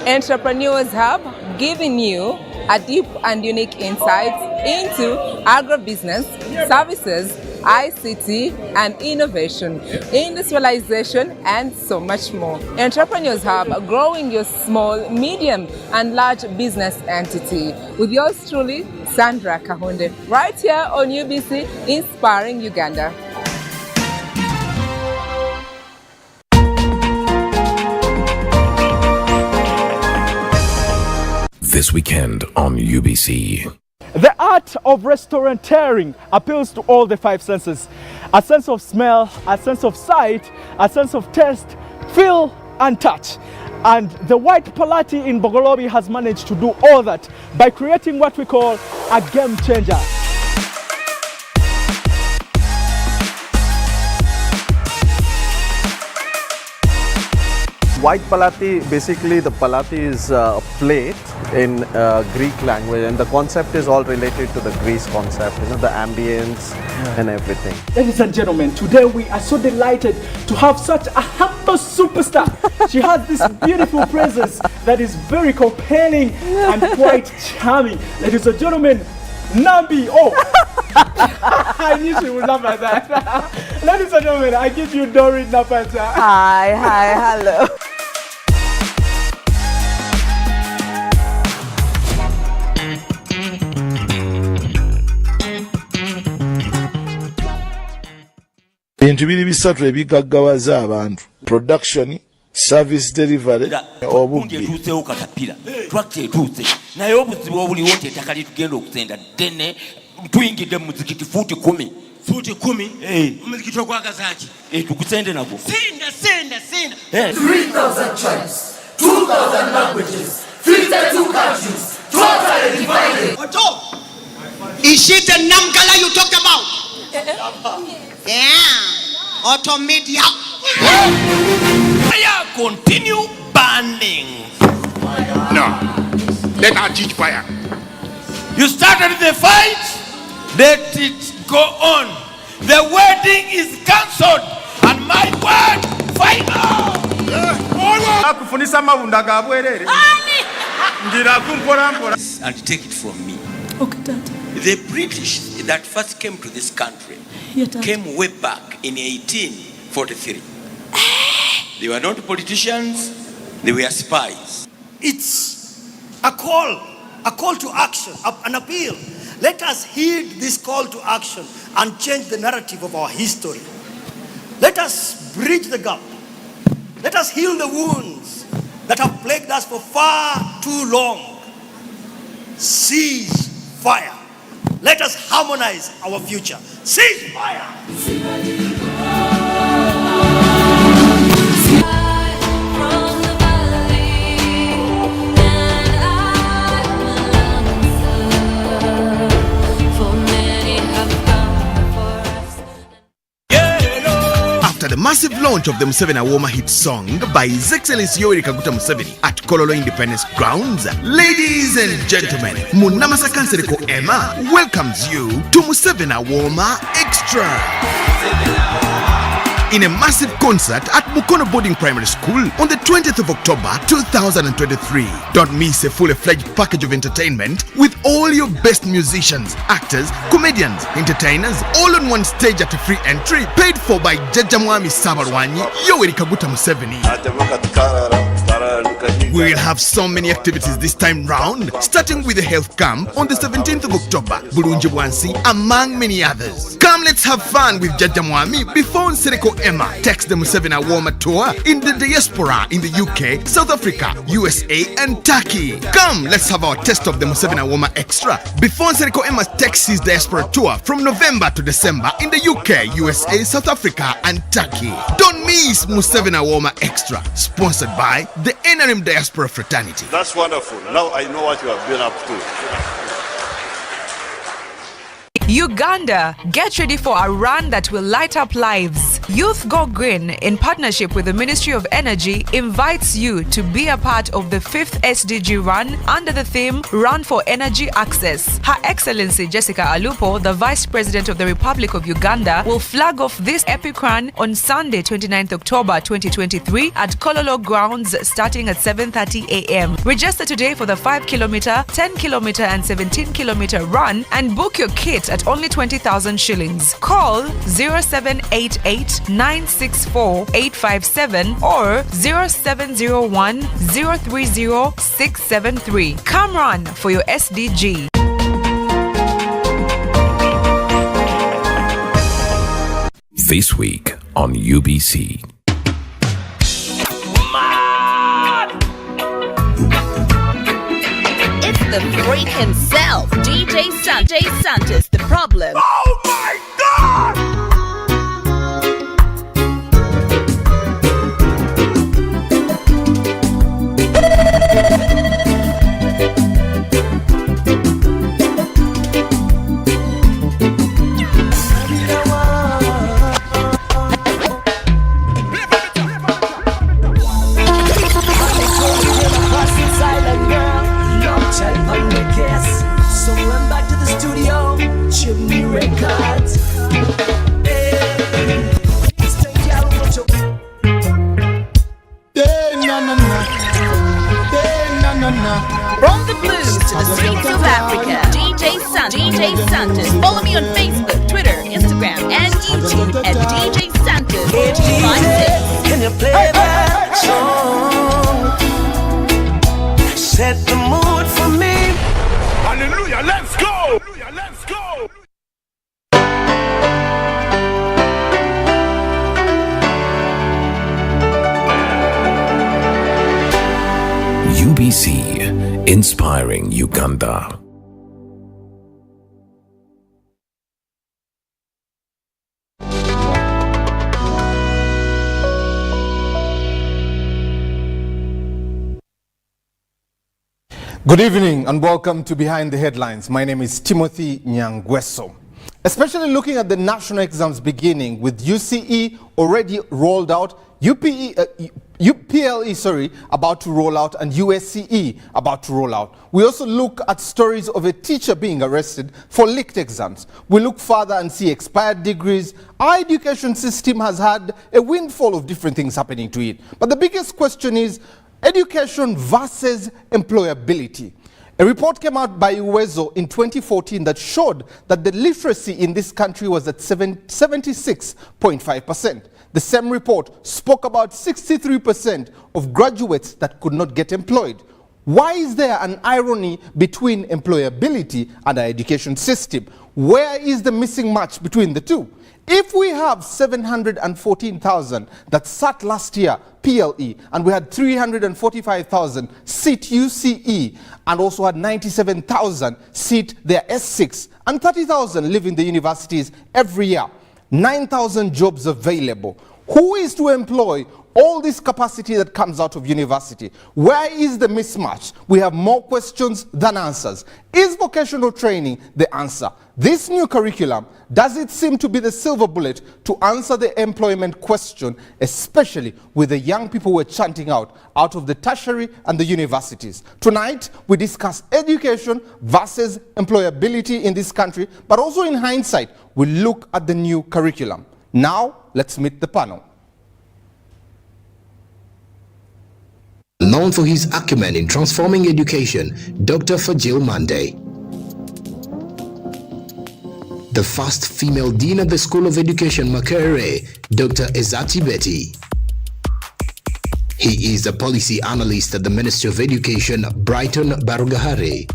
S11: Entrepreneurs Hub giving you a deep and unique insight into agribusiness, services, ICT and innovation, industrialization and so much more. Entrepreneurs Hub growing your small, medium and large business entity with yours truly, Sandra Kahunde, right here on UBC, inspiring Uganda.
S19: This weekend on UBC.
S8: The art of restauranteering appeals to all the 5 senses. A sense of smell, a sense of sight, a sense of taste, feel and touch. And the White Palati in Bogolobi has managed to do all that by creating what we call a game changer.
S20: White Palati, basically the Palati is a plate in Greek language, and the concept is all related to the Greece concept, the ambience and everything.
S8: Ladies and gentlemen, today we are so delighted to have such a humble superstar. She has this beautiful presence that is very compelling and quite charming. Ladies and gentlemen, Nambi. Oh, I knew she would laugh at that. Ladies and gentlemen, I give you Dorit Napata.
S11: Hi, hello.
S21: Bintu biri bisatu ebigaggawaza abantu: production, service delivery, obubbi.
S22: Etuuseewo katapira, twakita etuuse, naye obuzibu obuliwo nti ettaka litugenda okusenda ddene, tuyingidde mu muzikiti fuuti 10. Fuuti 10? Omuzikiti ogwagazaki? Tukusende nagwo. Senda.
S23: 3,000 tribes, 2,000 languages, 52 countries, totally divided.
S24: Oto, is it the Namgala you talked about? Yeah. Auto media.
S22: Fire continue burning.
S3: No. Let our teach fire.
S22: You started the fight, let it go on. The wedding is cancelled and my word final.
S25: Akufunisa mabunda ga bwerere. Ndira kumpola mpola.
S22: And take it from me.
S26: Okay, Dad.
S22: The British that first came to this country came way back in 1843. They were not politicians, they were spies.
S27: It's a call to action, an appeal. Let us heed this call to action and change the narrative of our history. Let us bridge the gap. Let us heal the wounds that have plagued us for far too long. Cease fire. Let us harmonize our future. Cease fire.
S14: After the massive launch of the Museveni Awoma hit song by His Excellency Yoweri Kaguta Museveni at Kololo Independence Grounds, ladies and gentlemen, Munamasa Kansereko Emma welcomes you to Museveni Awoma Extra. In a massive concert at Mukono Boarding Primary School on the 20th of October 2023. Don't miss a full-fledged package of entertainment with all your best musicians, actors, comedians, entertainers, all on one stage at a free entry, paid for by Jajamwami Sabarwanyi, Yoweri Kaguta Museveni. We'll have so many activities this time round, starting with the health camp on the 17th of October, Bulungi Wansi, among many others. Come, let's have fun with Jaja Mwami before Nsereko Emma takes the Museveni Awoma tour in the diaspora in the UK, South Africa, USA and Turkey. Come, let's have our test of the Museveni Awoma Extra before Nsereko Emma takes his diaspora tour from November to December in the UK, USA, South Africa and Turkey. Don't miss Museveni Awoma Extra, sponsored by the NRM Diaspora Fraternity.
S1: That's wonderful. Now I know what you have been up to.
S2: Uganda, get ready for a run that will light up lives. Youth Go Green, in partnership with the Ministry of Energy, invites you to be a part of the 5th SDG run under the theme Run for Energy Access. Her Excellency Jessica Alupo, the Vice President of the Republic of Uganda, will flag off this epic run on Sunday, 29th October 2023 at Kololo Grounds starting at 7:30 a.m. Register today for the 5-kilometer, 10-kilometer and 17-kilometer run and book your kit at only 20,000 shillings. Call 0788 964 857 or 0701 030 673. Come run for your SDG.
S19: This week on UBC.
S5: It's the freak himself, DJ Santos, the problem.
S23: Oh my God! So I'm back to the studio, Chimney Records.
S5: From the blues to the streets of Africa, DJ Santos. Follow me on Facebook, Twitter, Instagram, and YouTube at DJ Santos.
S23: Can you play that song? Set the mood for me. Hallelujah, let's go! Let's go!
S19: UBC, inspiring Uganda.
S6: Good evening and welcome to Behind the Headlines. My name is Timothy Nyangweso. Especially looking at the national exams beginning with UCE already rolled out, UPLE about to roll out, and USCE about to roll out. We also look at stories of a teacher being arrested for leaked exams. We look further and see expired degrees. Our education system has had a windfall of different things happening to it. But the biggest question is education versus employability. A report came out by UWEZO in 2014 that showed that the literacy in this country was at 76.5%. The same report spoke about 63% of graduates that could not get employed. Why is there an irony between employability and our education system? Where is the missing match between the two? If we have 714,000 that sat last year PLE, and we had 345,000 sit UCE, and also had 97,000 sit their S6, and 30,000 live in the universities every year, 9,000 jobs available. Who is to employ all this capacity that comes out of university? Where is the mismatch? We have more questions than answers. Is vocational training the answer? This new curriculum, does it seem to be the silver bullet to answer the employment question, especially with the young people we're chanting out of the tertiary and the universities? Tonight, we discuss education versus employability in this country, but also in hindsight, we look at the new curriculum. Now, let's meet the panel.
S7: Known for his acumen in transforming education, Dr. Fajil Mande. The first female dean of the School of Education, Makerere, Dr. Ezati Betty. He is a policy analyst at the Ministry of Education, Brighton Barugahare.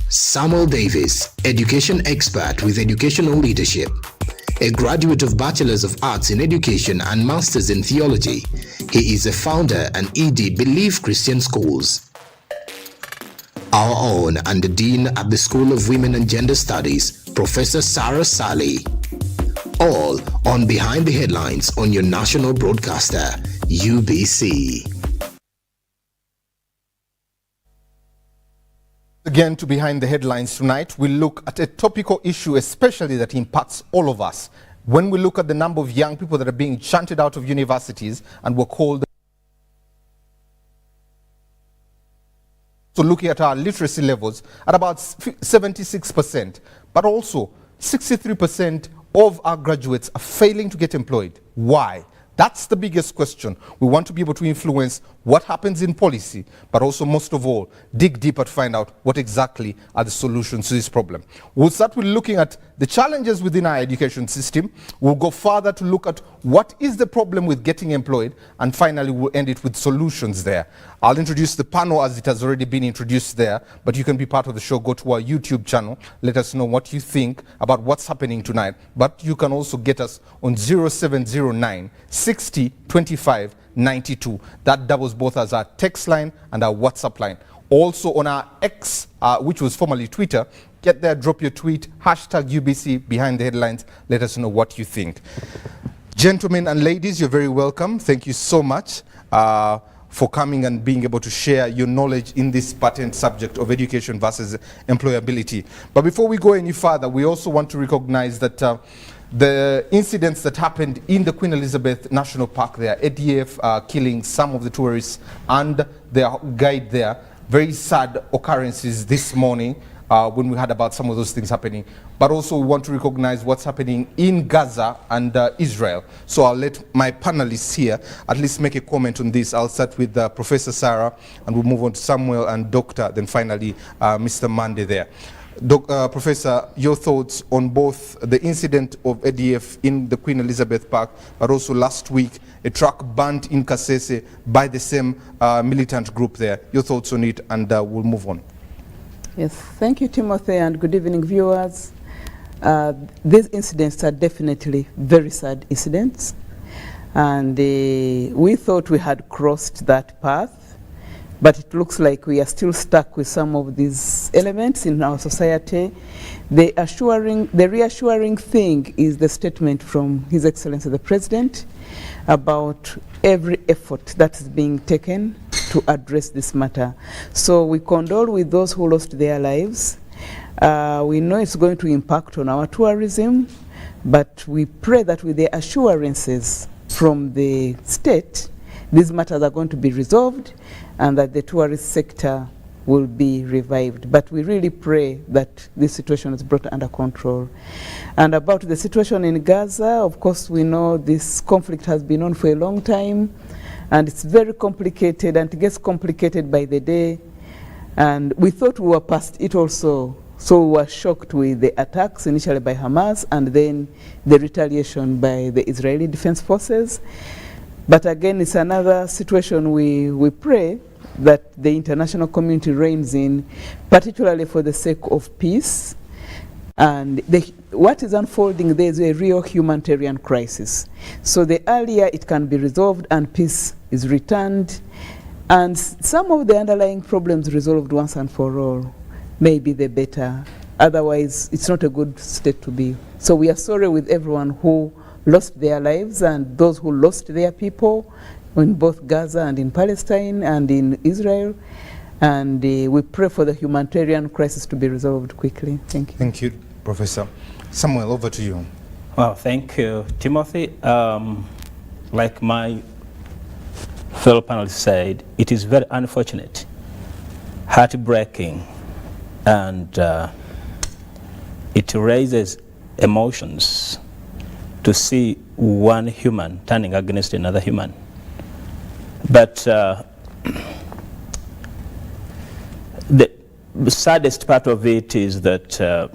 S7: Samuel Davis, education expert with educational leadership. A graduate of Bachelor's of Arts in Education and Masters in Theology. He is a founder and ED Believe Christian Schools. Our own and the Dean at the School of Women and Gender Studies, Professor Sarah Sally. All on Behind the Headlines on your national broadcaster, UBC.
S6: Again, to Behind the Headlines tonight, we look at a topical issue especially that impacts all of us. When we look at the number of young people that are being shunted out of universities and were called. So looking at our literacy levels at about 76%, but also 63% of our graduates are failing to get employed. Why? That's the biggest question. We want to be able to influence what happens in policy, but also most of all, dig deeper to find out what exactly are the solutions to this problem. We'll start with looking at the challenges within our education system. We'll go further to look at what is the problem with getting employed, and finally we'll end it with solutions there. I'll introduce the panel as it has already been introduced there, but you can be part of the show. Go to our YouTube channel. Let us know what you think about what's happening tonight. But you can also get us on 0709 60 25 92. That doubles both as our text line and our WhatsApp line. Also on our X, which was formerly Twitter, get there, drop your tweet, hashtag UBC Behind the Headlines. Let us know what you think. Gentlemen and ladies, you're very welcome. Thank you so much for coming and being able to share your knowledge in this patent subject of education versus employability. But before we go any further, we also want to recognize that the incidents that happened in the Queen Elizabeth National Park there, ADF killing some of the tourists and their guide there, very sad occurrences this morning when we heard about some of those things happening. But also we want to recognize what's happening in Gaza and Israel. So I'll let my panelists here at least make a comment on this. I'll start with Professor Sarah, and we'll move on to Samuel and Doctor, then finally Mr. Mande there. Professor, your thoughts on both the incident of ADF in the Queen Elizabeth Park, but also last week a truck burnt in Kasese by the same militant group there. Your thoughts on it, and we'll move on.
S4: Yes, thank you, Timothy, and good evening, viewers. These incidents are definitely very sad incidents, and we thought we had crossed that path. But it looks like we are still stuck with some of these elements in our society. The reassuring thing is the statement from His Excellency the President about every effort that is being taken to address this matter. So we condole with those who lost their lives. We know it's going to impact on our tourism, but we pray that with the assurances from the state, these matters are going to be resolved and that the tourist sector will be revived. But we really pray that this situation is brought under control. And about the situation in Gaza, of course, we know this conflict has been on for a long time, and it's very complicated, and it gets complicated by the day. And we thought we were past it also. So we were shocked with the attacks initially by Hamas and then the retaliation by the Israeli Defense Forces. But again, it's another situation we pray that the international community reins in, particularly for the sake of peace. And what is unfolding there is a real humanitarian crisis. So the earlier it can be resolved and peace is returned, and some of the underlying problems resolved once and for all, maybe the better. Otherwise, it's not a good state to be. So we are sorry with everyone who lost their lives and those who lost their people in both Gaza and in Palestine and in Israel. And we pray for the humanitarian crisis to be resolved quickly. Thank you.
S6: Thank you, Professor. Samuel, over to you.
S9: Well, thank you, Timothy. Like my fellow panelists said, it is very unfortunate, heartbreaking, and it raises emotions to see one human turning against another human. But the saddest part of it is that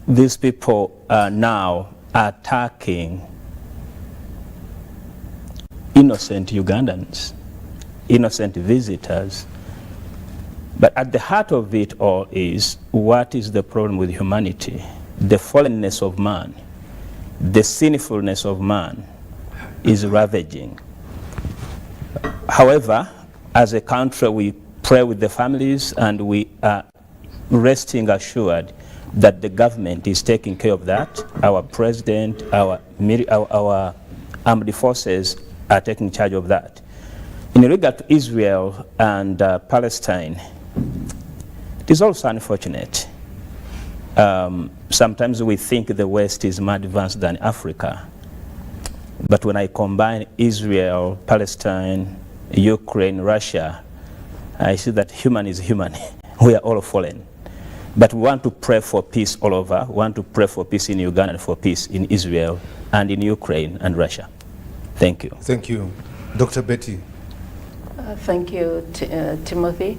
S9: these people are now attacking innocent Ugandans, innocent visitors. But at the heart of it all is, what is the problem with humanity? The fallenness of man, the sinfulness of man is ravaging. However, as a country, we pray with the families, and we are resting assured that the government is taking care of that. Our president, our armed forces are taking charge of that. In regard to Israel and Palestine, it is also unfortunate. Sometimes we think the West is more advanced than Africa. But when I combine Israel, Palestine, Ukraine, Russia, I see that human is human. We are all fallen. But we want to pray for peace all over. We want to pray for peace in Uganda and for peace in Israel and in Ukraine and Russia. Thank you.
S6: Thank you. Dr. Betty.
S10: Thank you, Timothy.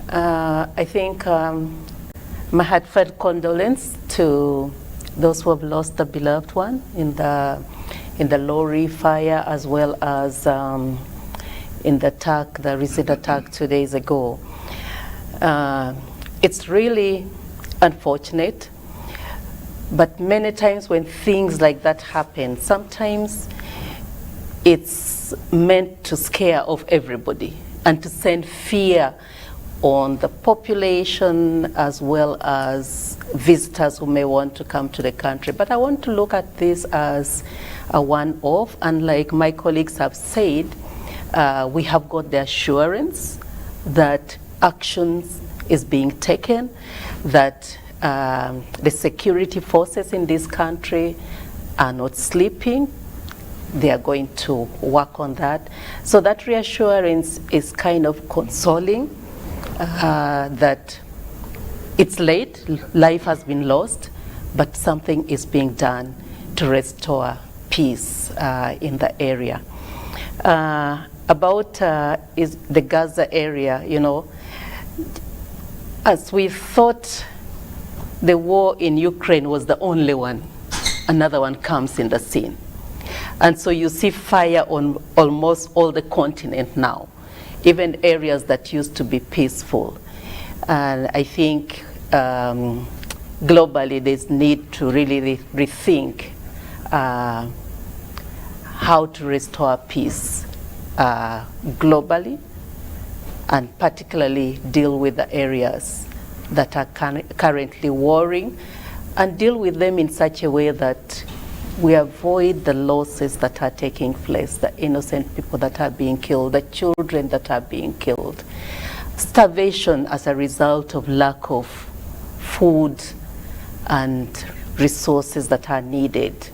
S10: I think my heartfelt condolence to those who have lost a beloved one in the lorry fire, as well as in the recent attack 2 days ago. It's really unfortunate, but many times when things like that happen, sometimes it's meant to scare off everybody and to send fear on the population as well as visitors who may want to come to the country. But I want to look at this as a one-off, and like my colleagues have said, we have got the assurance that actions is being taken, that the security forces in this country are not sleeping. They are going to work on that. So that reassurance is kind of consoling, that it's late, life has been lost, but something is being done to restore peace in the area. About is the Gaza area, you know, as we thought the war in Ukraine was the only one, another one comes in the scene. And so you see fire on almost all the continent now, even areas that used to be peaceful. And I think globally there's need to really rethink how to restore peace globally, and particularly deal with the areas that are currently warring, and deal with them in such a way that we avoid the losses that are taking place, the innocent people that are being killed, the children that are being killed, starvation as a result of lack of food and resources that are needed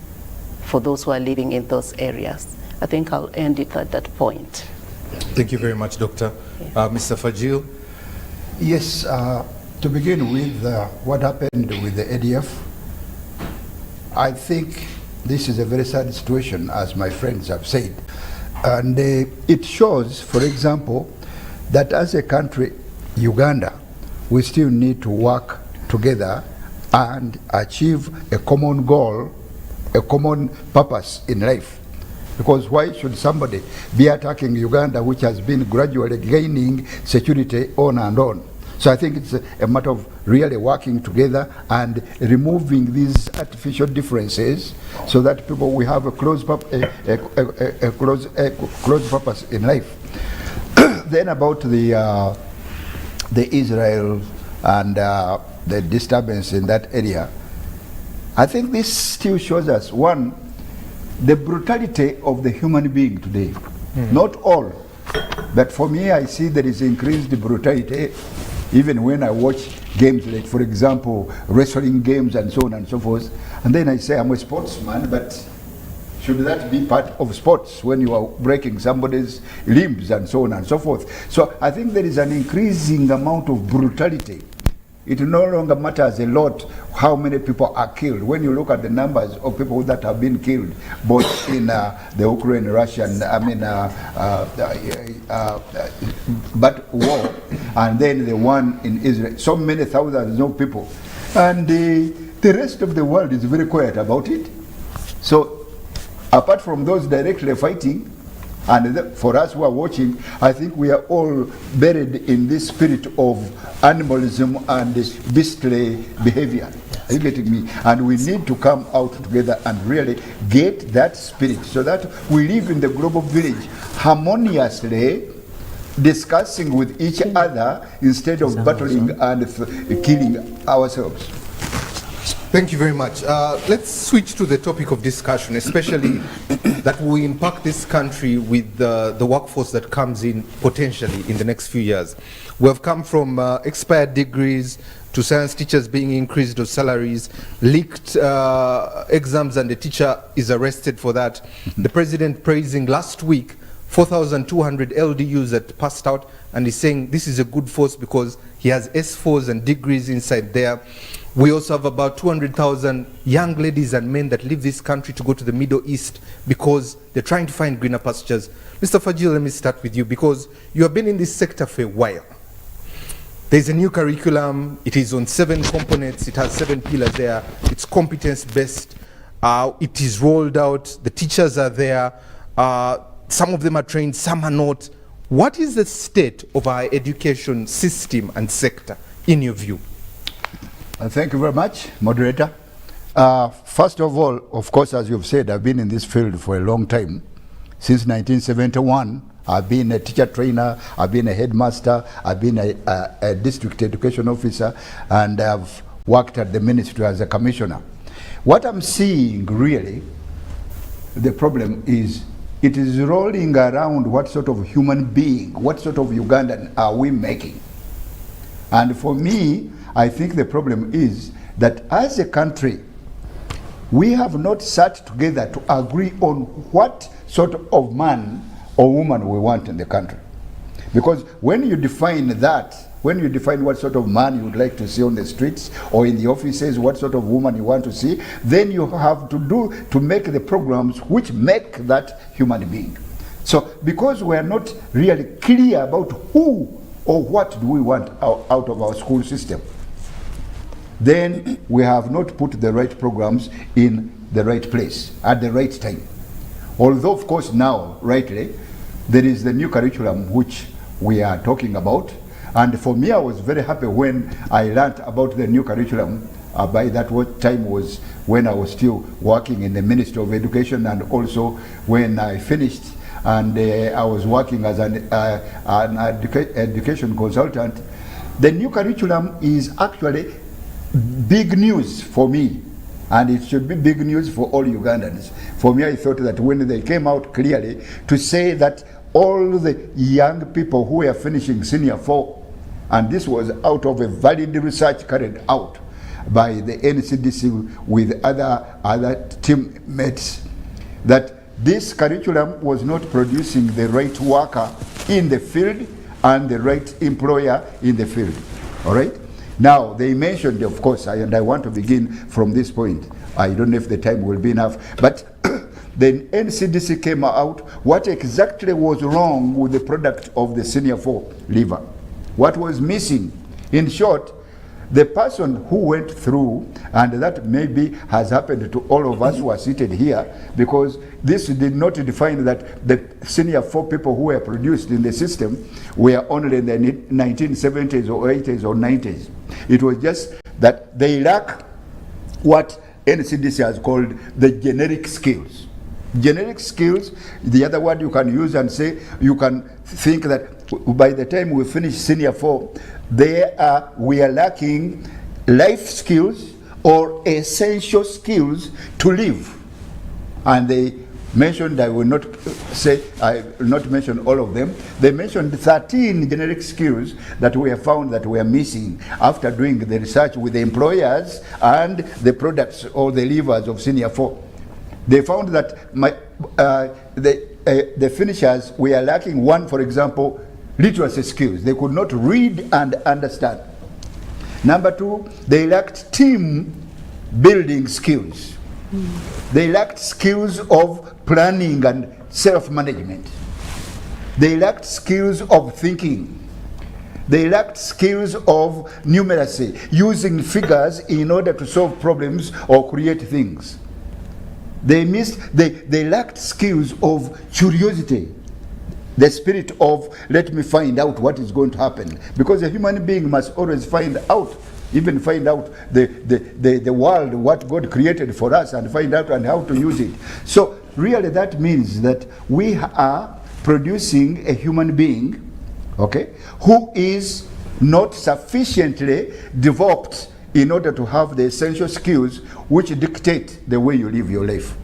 S10: for those who are living in those areas. I think I'll end it at that point.
S6: Thank you very much, Doctor. Mr. Fajil.
S12: Yes, to begin with, what happened with the ADF, I think this is a very sad situation, as my friends have said. And it shows, for example, that as a country, Uganda, we still need to work together and achieve a common goal, a common purpose in life. Because why should somebody be attacking Uganda, which has been gradually gaining security on and on? So I think it's a matter of really working together and removing these artificial differences so that people will have a close purpose in life. Then about the Israel and the disturbance in that area, I think this still shows us, one, the brutality of the human being today. Not all, but for me, I see there is increased brutality even when I watch games like, for example, wrestling games and so on and so forth. And then I say, I'm a sportsman, but should that be part of sports when you are breaking somebody's limbs and so on and so forth? So I think there is an increasing amount of brutality. It no longer matters a lot how many people are killed. When you look at the numbers of people that have been killed, both in the Ukraine, Russian, but war, and then the one in Israel, so many thousands of people. And the rest of the world is very quiet about it. So apart from those directly fighting, And for us who are watching, I think we are all buried in this spirit of animalism and this beastly behavior. Are you getting me? And we need to come out together and really get that spirit so that we live in the global village harmoniously, discussing with each other instead of battling and killing ourselves.
S6: Thank you very much. Let's switch to the topic of discussion, especially that we impact this country with the workforce that comes in potentially in the next few years. We have come from expired degrees to science teachers being increased of salaries, leaked exams, and the teacher is arrested for that. The president praising last week 4,200 LDUs that passed out, and he's saying this is a good force because he has S4s and degrees inside there. We also have about 200,000 young ladies and men that leave this country to go to the Middle East because they're trying to find greener pastures. Mr. Fajil, let me start with you because you have been in this sector for a while. There's a new curriculum. It is on 7 components. It has 7 pillars there. It's competence-based. It is rolled out. The teachers are there. Some of them are trained, some are not. What is the state of our education system and sector, in your view?
S12: Thank you very much, moderator. First of all, of course, as you've said, I've been in this field for a long time. Since 1971, I've been a teacher trainer, I've been a headmaster, I've been a district education officer, and I've worked at the ministry as a commissioner. What I'm seeing really, the problem is, it is rolling around what sort of human being, what sort of Ugandan are we making? And for me, I think the problem is that as a country, we have not sat together to agree on what sort of man or woman we want in the country. Because when you define that, when you define what sort of man you would like to see on the streets or in the offices, what sort of woman you want to see, then you have to make the programs which make that human being. So because we are not really clear about who or what do we want out of our school system, then we have not put the right programs in the right place at the right time. Although, of course, now, rightly, there is the new curriculum which we are talking about. And for me, I was very happy when I learned about the new curriculum. By that time was when I was still working in the Ministry of Education, and also when I finished and I was working as an education consultant. The new curriculum is actually big news for me, and it should be big news for all Ugandans. For me, I thought that when they came out clearly to say that all the young people who were finishing senior 4, and this was out of a valid research carried out by the NCDC with other teammates, that this curriculum was not producing the right worker in the field and the right employer in the field. All right? Now, they mentioned, of course, and I want to begin from this point. I don't know if the time will be enough, but the NCDC came out, what exactly was wrong with the product of the senior 4 leaver? What was missing? In short, the person who went through, and that maybe has happened to all of us who are seated here, because this did not define that the senior 4 people who were produced in the system were only in the 1970s or 80s or 90s. It was just that they lack what NCDC has called the generic skills. Generic skills, the other word you can use and say, you can think that by the time we finish senior 4, we are lacking life skills or essential skills to live. And they mentioned, I will not mention all of them, they mentioned 13 generic skills that we have found that we are missing after doing the research with the employers and the products or the levers of senior 4. They found that the finishers were lacking one, for example, literacy skills. They could not read and understand. Number 2, they lacked team building skills. They lacked skills of planning and self-management. They lacked skills of thinking. They lacked skills of numeracy, using figures in order to solve problems or create things. They lacked skills of curiosity, The spirit of, let me find out what is going to happen. Because a human being must always find out, even find out the world, what God created for us, and find out and how to use it. So really that means that we are producing a human being, okay, who is not sufficiently developed in order to have the essential skills which dictate the way you live your life.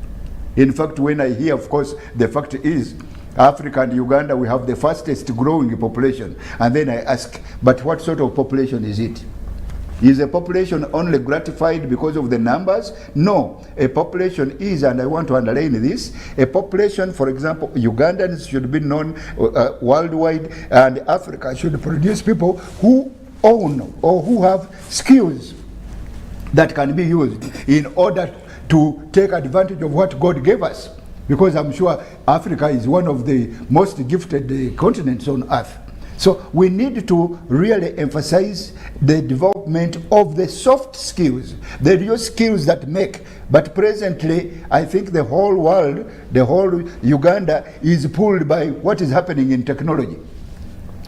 S12: In fact, when I hear, of course, the fact is, Africa and Uganda, we have the fastest growing population. And then I ask, but what sort of population is it? Is a population only gratified because of the numbers? No, a population is, and I want to underline this, a population, for example, Ugandans should be known worldwide, and Africa should produce people who own or who have skills that can be used in order to take advantage of what God gave us. Because I'm sure Africa is one of the most gifted continents on earth. So we need to really emphasize the development of the soft skills, the real skills that make. But presently, I think the whole world, the whole Uganda is pulled by what is happening in technology,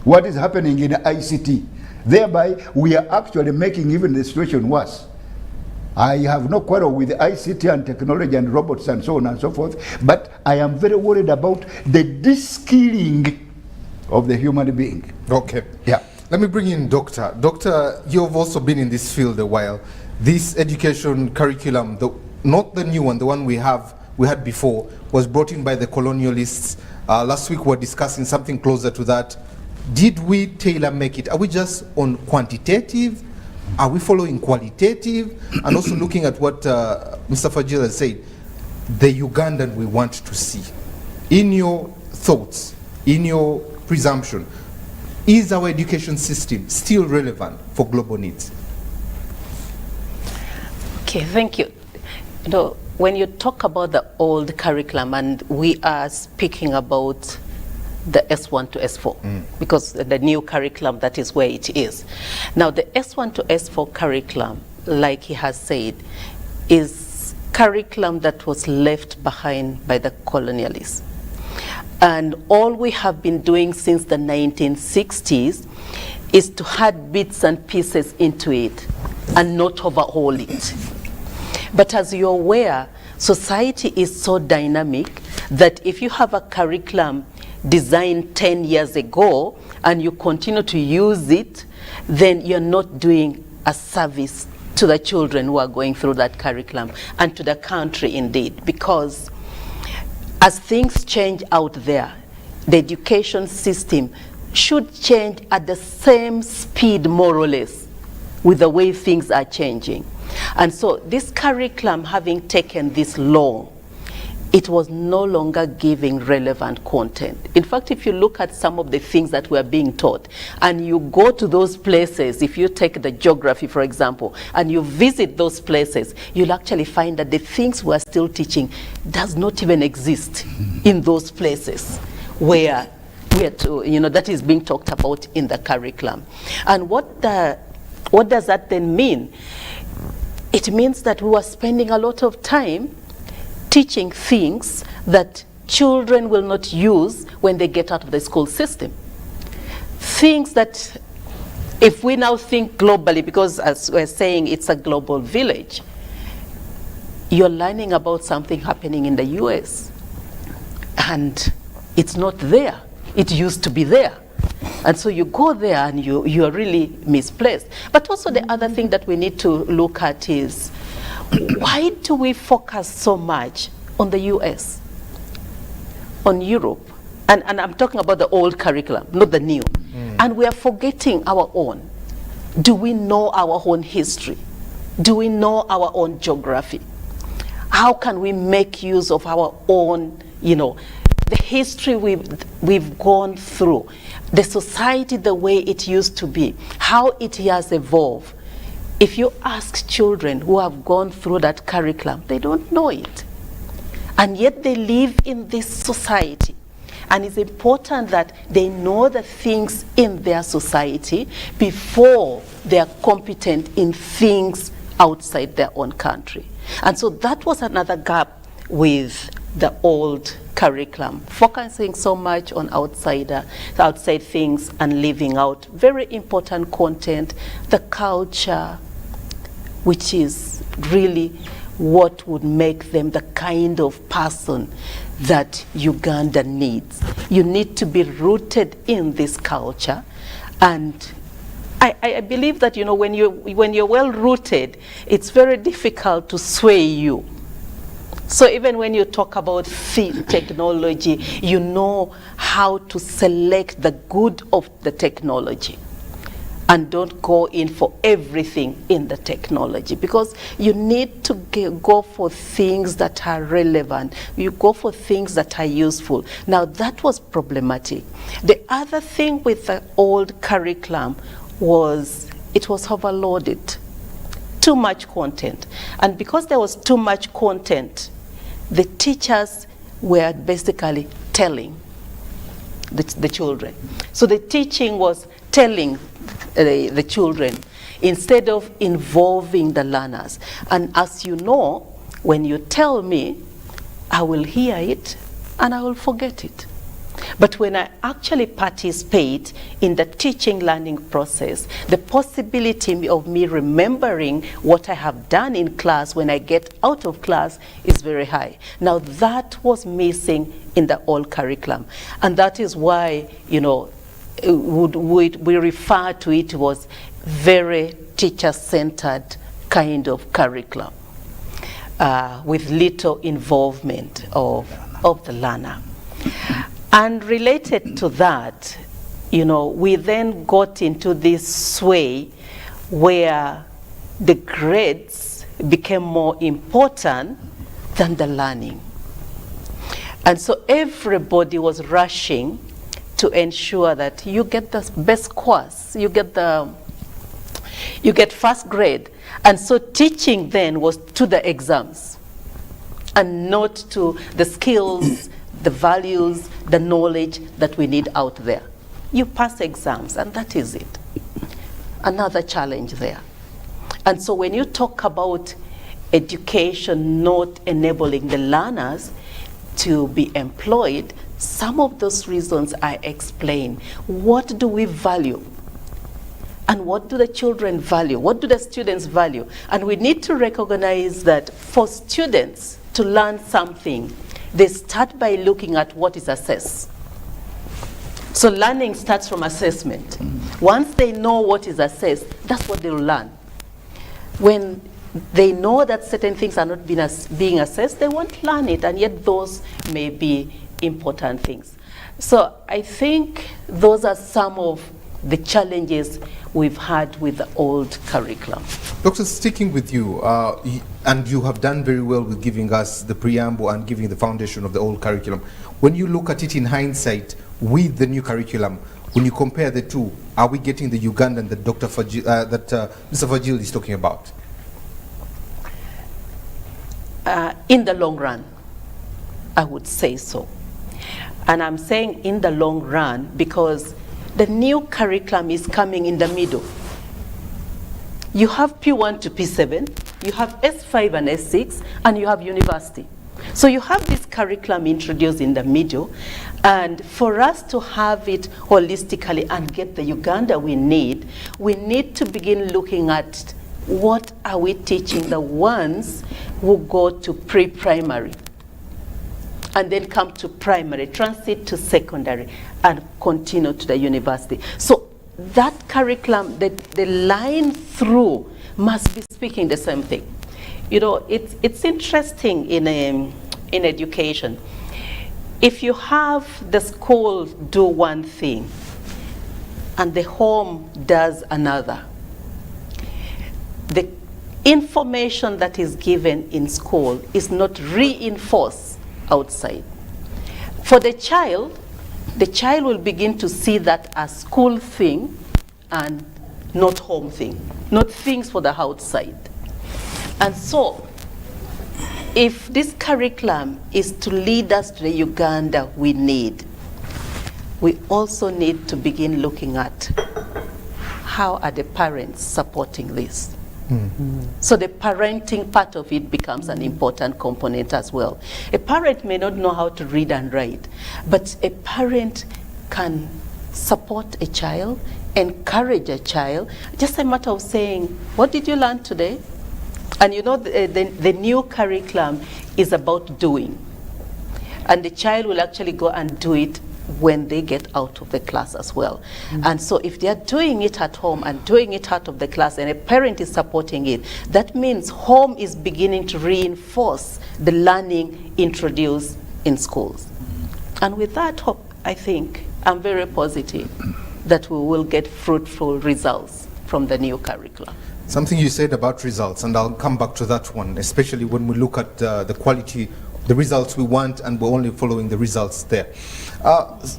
S12: what is happening in ICT. Thereby, we are actually making even the situation worse. I have no quarrel with ICT and technology and robots and so on and so forth, but I am very worried about the de-skilling of the human being.
S6: Okay.
S12: Yeah.
S6: Let me bring in Doctor. Doctor, you've also been in this field a while. This education curriculum, not the new one, the one we had before, was brought in by the colonialists. Last week we were discussing something closer to that. Did we tailor make it? Are we just on quantitative? Are we following qualitative? And also looking at what Mr. Fajil has said, the Ugandan we want to see. In your thoughts, in your presumption, is our education system still relevant for global needs?
S10: Okay, thank you. You know, when you talk about the old curriculum, and we are speaking about the S1 to S4, because the new curriculum, that is where it is. Now, the S1 to S4 curriculum, like he has said, is curriculum that was left behind by the colonialists. And all we have been doing since the 1960s is to add bits and pieces into it and not overhaul it. But as you're aware, society is so dynamic that if you have a curriculum designed 10 years ago and you continue to use it, then you're not doing a service to the children who are going through that curriculum and to the country indeed, because as things change out there, the education system should change at the same speed, more or less, with the way things are changing. And so this curriculum, having taken this long, it was no longer giving relevant content. In fact, if you look at some of the things that were being taught, and you go to those places, if you take the geography, for example, and you visit those places, you'll actually find that the things we're still teaching does not even exist in those places where that is being talked about in the curriculum. And what does that then mean? It means that we are spending a lot of time teaching things that children will not use when they get out of the school system. Things that, if we now think globally, because as we're saying, it's a global village, you're learning about something happening in the US, and it's not there. It used to be there. And so you go there and you are really misplaced. But also the other thing that we need to look at is, why do we focus so much on the US, on Europe? And I'm talking about the old curriculum, not the new. And we are forgetting our own. Do we know our own history? Do we know our own geography? How can we make use of our own, the history we've gone through, the society the way it used to be, how it has evolved? If you ask children who have gone through that curriculum, they don't know it. And yet they live in this society. And it's important that they know the things in their society before they are competent in things outside their own country. And so that was another gap with the old curriculum, focusing so much on outside things and leaving out very important content, the culture, which is really what would make them the kind of person that Uganda needs. You need to be rooted in this culture, and I believe that, you know, when you're well rooted, it's very difficult to sway you. So even when you talk about technology, you know how to select the good of the technology and don't go in for everything in the technology, because you need to go for things that are relevant. You go for things that are useful. Now that was problematic. The other thing with the old curriculum was it was overloaded. Too much content. And because there was too much content, the teachers were basically telling the children. So the teaching was telling the children instead of involving the learners. And as you know, when you tell me, I will hear it and I will forget it. But when I actually participate in the teaching learning process, the possibility of me remembering what I have done in class when I get out of class is very high. Now that was missing in the old curriculum. And that is why, you know, we refer to it was very teacher-centered kind of curriculum with little involvement of the learner. And related to that, you know, we then got into this sway where the grades became more important than the learning. And so everybody was rushing to ensure that you get the best course, you get first grade. And so teaching then was to the exams and not to the skills, the values, the knowledge that we need out there. You pass exams and that is it. Another challenge there. And so when you talk about education not enabling the learners to be employed, some of those reasons I explain. What do we value? And what do the children value? What do the students value? And we need to recognize that for students to learn something, they start by looking at what is assessed. So learning starts from assessment. Once they know what is assessed, that's what they'll learn. When they know that certain things are not being assessed, they won't learn it, and yet those may be important things. So I think those are some of the challenges we've had with the old curriculum.
S6: Doctor, sticking with you, and you have done very well with giving us the preamble and giving the foundation of the old curriculum. When you look at it in hindsight with the new curriculum, when you compare the two, are we getting the Ugandan that Mr. Fajil is talking about?
S10: In the long run, I would say so. And I'm saying in the long run because the new curriculum is coming in the middle. You have P1 to P7, you have S5 and S6, and you have university. So you have this curriculum introduced in the middle, and for us to have it holistically and get the Uganda we need to begin looking at what are we teaching the ones who go to pre-primary and then come to primary, transit to secondary, and continue to the university. So that curriculum, the line through must be speaking the same thing. You know, it's interesting in education. If you have the school do one thing and the home does another, the information that is given in school is not reinforced outside. For the child will begin to see that as school thing and not home thing, not things for the outside. And so, if this curriculum is to lead us to the Uganda we need, we also need to begin looking at how are the parents supporting this. So the parenting part of it becomes an important component as well. A parent may not know how to read and write, but a parent can support a child, encourage a child. Just a matter of saying, what did you learn today? And you know, the new curriculum is about doing. And the child will actually go and do it when they get out of the class as well. And so if they are doing it at home and doing it out of the class and a parent is supporting it, that means home is beginning to reinforce the learning introduced in schools. And with that hope, I think I'm very positive that we will get fruitful results from the new curriculum.
S6: Something you said about results, and I'll come back to that one, especially when we look at the quality, the results we want, and we're only following the results there.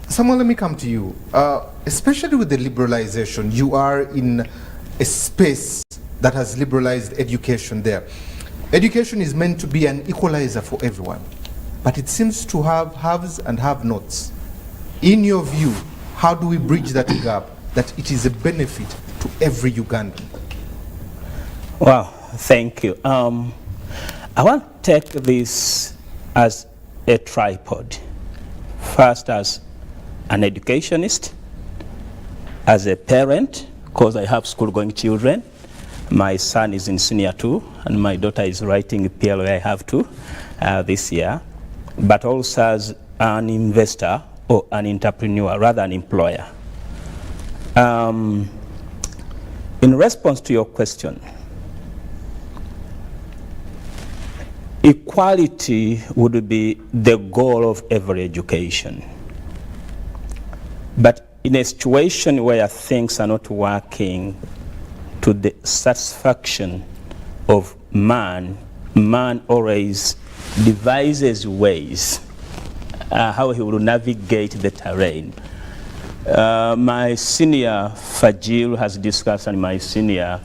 S6: Samuel, let me come to you. Especially with the liberalization, you are in a space that has liberalized education there. Education is meant to be an equalizer for everyone, but it seems to have haves and have-nots. In your view, how do we bridge that gap, that it is a benefit to every Ugandan?
S9: Wow, thank you. I want to take this as a tripod. First, as an educationist, as a parent, because I have school-going children. My son is in senior 2, and my daughter is writing PLA, I have to, this year. But also as an investor or an entrepreneur, rather an employer. In response to your question, equality would be the goal of every education. But in a situation where things are not working to the satisfaction of man, man always devises ways how he will navigate the terrain. My senior Fajil has discussed, and my senior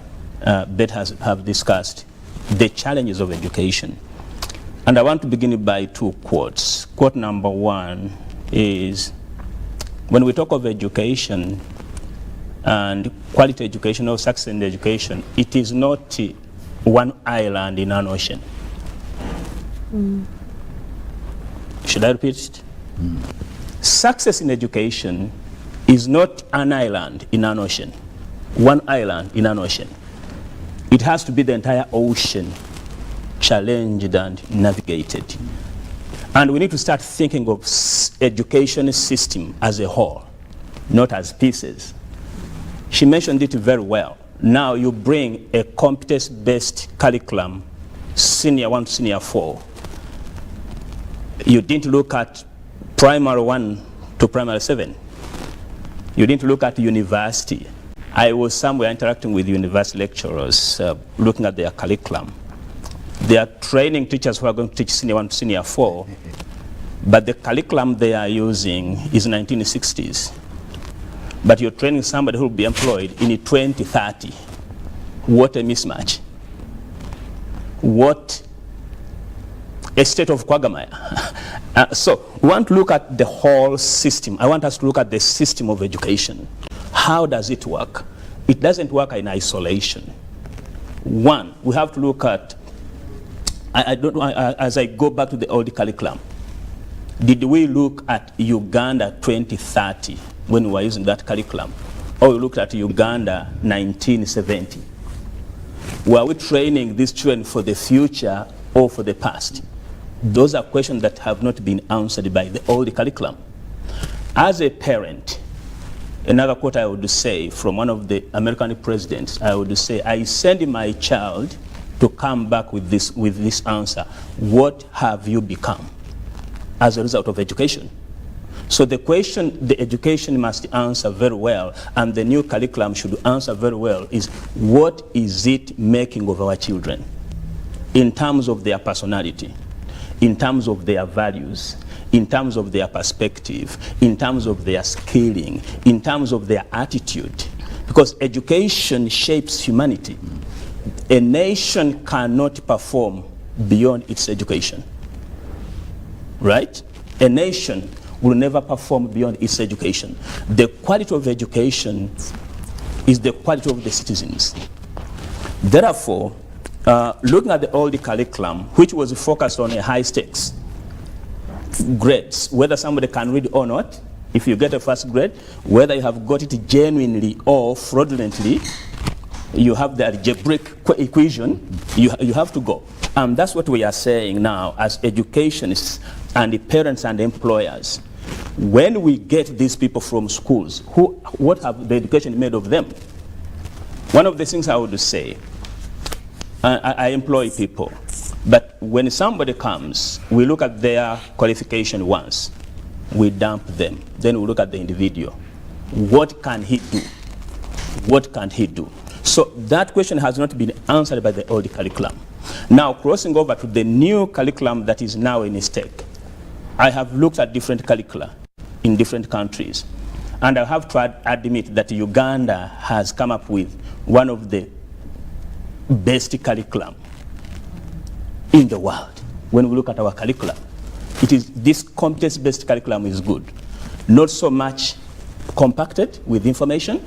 S9: Bet have discussed the challenges of education. And I want to begin by 2 quotes. Quote number 1 is, when we talk of education and quality education or success in education, it is not one island in an ocean. Should I repeat it? Success in education is not an island in an ocean, one island in an ocean. It has to be the entire ocean challenged and navigated. And we need to start thinking of education system as a whole, not as pieces. She mentioned it very well. Now you bring a competence-based curriculum, senior 1 to senior 4. You didn't look at primary 1 to primary 7. You didn't look at university. I was somewhere interacting with university lecturers, looking at their curriculum. They are training teachers who are going to teach senior 1 to senior 4, but the curriculum they are using is 1960s. But you're training somebody who will be employed in 2030. What a mismatch. What a state of quagmire. So we want to look at the whole system. I want us to look at the system of education. How does it work? It doesn't work in isolation. One, we have to look at, I don't know, as I go back to the old curriculum, did we look at Uganda 2030 when we were using that curriculum? Or we looked at Uganda 1970? Were we training these children for the future or for the past? Those are questions that have not been answered by the old curriculum. As a parent, another quote I would say from one of the American presidents, I would say, I send my child to come back with this answer. What have you become as a result of education? So the question the education must answer very well, and the new curriculum should answer very well, is what is it making of our children in terms of their personality, in terms of their values, in terms of their perspective, in terms of their skilling, in terms of their attitude. Because education shapes humanity. A nation cannot perform beyond its education. Right? A nation will never perform beyond its education. The quality of education is the quality of the citizens. Therefore, looking at the old curriculum, which was focused on a high stakes grades, whether somebody can read or not, if you get a first grade, whether you have got it genuinely or fraudulently, you have the algebraic equation, you have to go. And that's what we are saying now as educationists and the parents and the employers. When we get these people from schools, what have the education made of them? One of the things I would say, I employ people, but when somebody comes, we look at their qualification once, we dump them, then we look at the individual. What can he do? What can he do? So that question has not been answered by the old curriculum. Now, crossing over to the new curriculum that is now in stake, I have looked at different curricula in different countries, and I have to admit that Uganda has come up with one of the best curriculum in the world. When we look at our curriculum, it is this competence-based curriculum is good. Not so much compacted with information.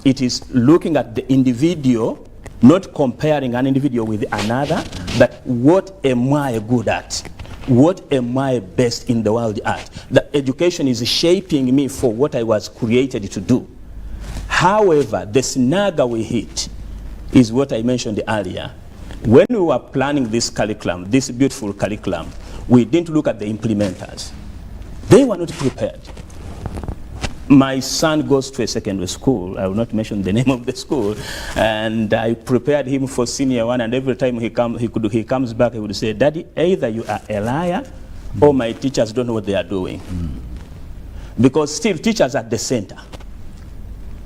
S9: It is looking at the individual, not comparing an individual with another, but what am I good at? What am I best in the world at? The education is shaping me for what I was created to do. However, the snag we hit is what I mentioned earlier. When we were planning this curriculum, this beautiful curriculum, we didn't look at the implementers. They were not prepared. My son goes to a secondary school. I will not mention the name of the school. And I prepared him for senior one, and every time he comes back, he would say, "Daddy, either you are a liar or my teachers don't know what they are doing." Because still teachers are at the center.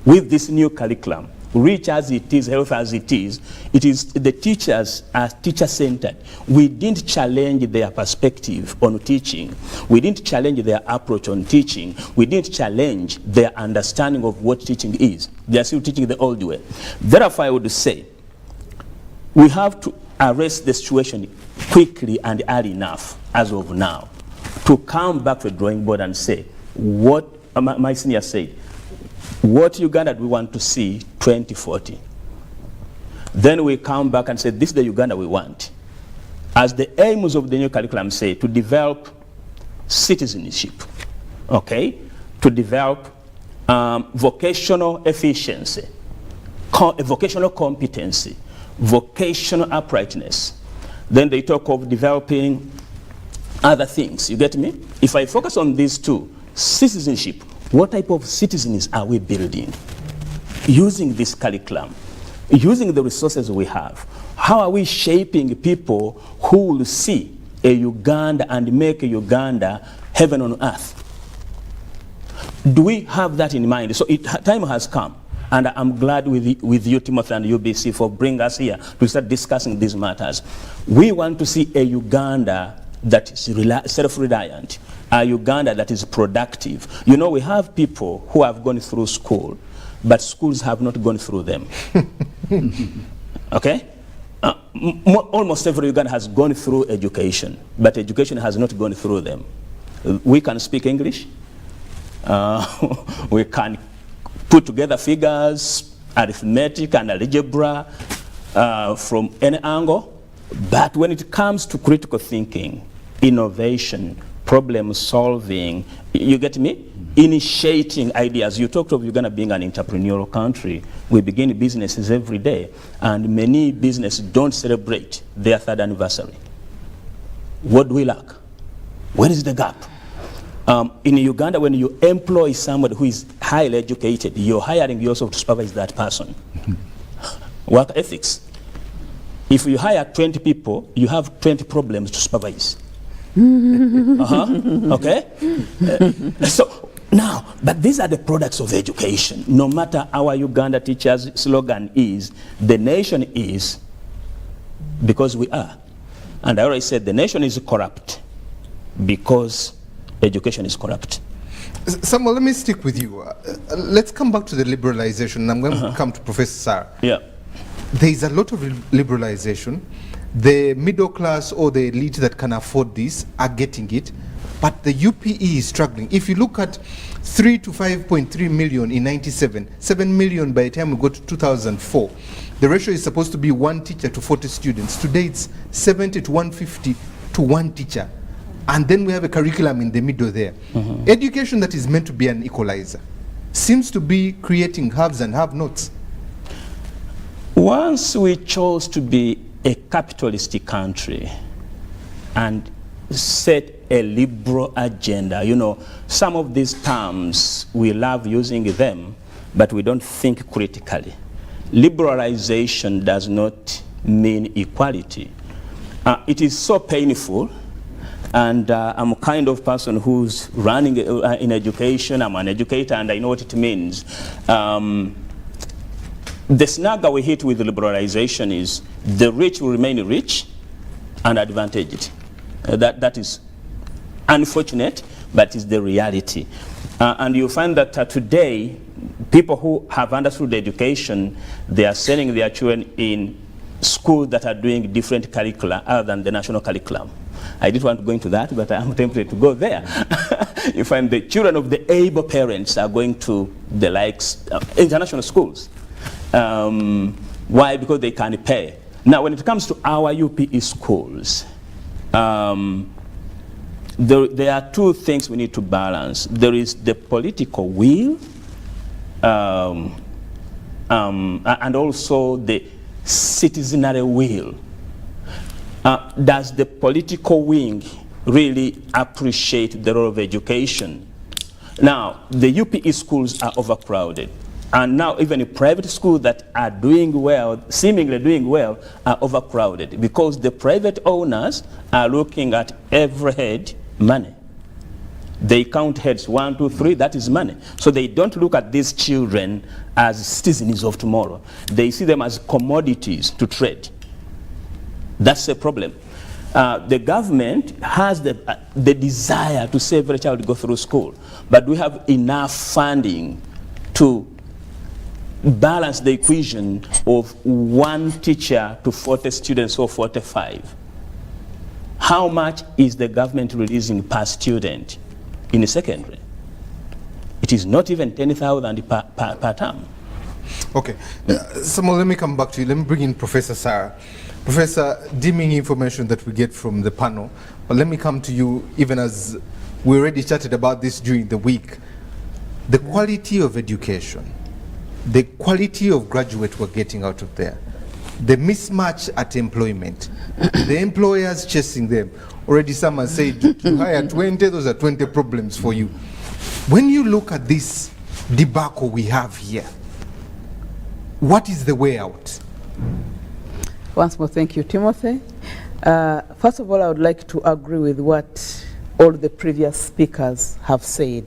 S9: With this new curriculum, rich as it is, health as it is the teachers are teacher-centered. We didn't challenge their perspective on teaching. We didn't challenge their approach on teaching. We didn't challenge their understanding of what teaching is. They are still teaching the old way. Therefore, I would say, we have to arrest the situation quickly and early enough, as of now, to come back to the drawing board and say, what my senior said, what Uganda do we want to see 2040? Then we come back and say, this is the Uganda we want. As the aims of the new curriculum say, to develop citizenship, okay? To develop vocational efficiency, vocational competency, vocational uprightness. Then they talk of developing other things, you get me? If I focus on these two, citizenship, what type of citizens are we building using this curriculum, using the resources we have? How are we shaping people who will see a Uganda and make a Uganda heaven on earth? Do we have that in mind? So time has come, and I'm glad with you, Timothy, and UBC for bringing us here to start discussing these matters. We want to see a Uganda that is self-reliant, a Uganda that is productive. You know, we have people who have gone through school, but schools have not gone through them. Okay? Almost every Uganda has gone through education, but education has not gone through them. We can speak English. We can put together figures, arithmetic and algebra from any angle. But when it comes to critical thinking, innovation, problem solving, you get me? Initiating ideas. You talked of Uganda being an entrepreneurial country. We begin businesses every day, and many businesses don't celebrate their 3rd anniversary. What do we lack? Where is the gap? In Uganda, when you employ somebody who is highly educated, you're hiring yourself to supervise that person. Work ethics. If you hire 20 people, you have 20 problems to supervise. Okay? So now, but these are the products of education. No matter our Uganda teachers' slogan is, the nation is because we are. And I already said the nation is corrupt because education is corrupt.
S6: Samuel, let me stick with you. Let's come back to the liberalization. I'm going to come to Professor Sarah.
S9: Yeah.
S6: There is a lot of liberalization. The middle class or the elite that can afford this are getting it. but the UPE is struggling. If you look at 3 to 5.3 million in 97, 7 million by the time we go to 2004, the ratio is supposed to be 1 teacher to 40 students. Today it's 70 to 150 to 1 teacher. And then we have a curriculum in the middle there. Education that is meant to be an equalizer seems to be creating haves and have-nots.
S9: Once we chose to be a capitalistic country and set a liberal agenda, you know, some of these terms, we love using them, but we don't think critically. Liberalization does not mean equality. It is so painful, and I'm a kind of person who's running in education. I'm an educator, and I know what it means. The snag we hit with liberalization is the rich will remain rich and advantaged. That is unfortunate, but it's the reality. And you find that today, people who have understood education, they are sending their children in schools that are doing different curricula other than the national curriculum. I didn't want to go into that, but I'm tempted to go there. You find the children of the able parents are going to the likes international schools. Why? Because they can pay. Now, when it comes to our UPE schools, there are two things we need to balance. There is the political will, and also the citizenry will. Does the political wing really appreciate the role of education? Now, the UPE schools are overcrowded. And now even private schools that are doing well, seemingly doing well, are overcrowded because the private owners are looking at every head money. They count heads, 1, 2, 3, that is money. So they don't look at these children as citizens of tomorrow. They see them as commodities to trade. That's a problem. The government has the desire to see every child go through school, but do we have enough funding to balance the equation of 1 teacher to 40 students or 45? How much is the government releasing per student in the secondary? It is not even 10,000 per term.
S6: Okay, Samuel, let me come back to you. Let me bring in Professor Sarah. Professor, deeming information that we get from the panel, but let me come to you, even as we already chatted about this during the week. The quality of education, the quality of graduate we're getting out of there, the mismatch at employment, the employers chasing them. Already someone said, you hire 20, those are 20 problems for you. When you look at this debacle we have here, what is the way out?
S4: Once more, thank you, Timothy. First of all, I would like to agree with what all the previous speakers have said,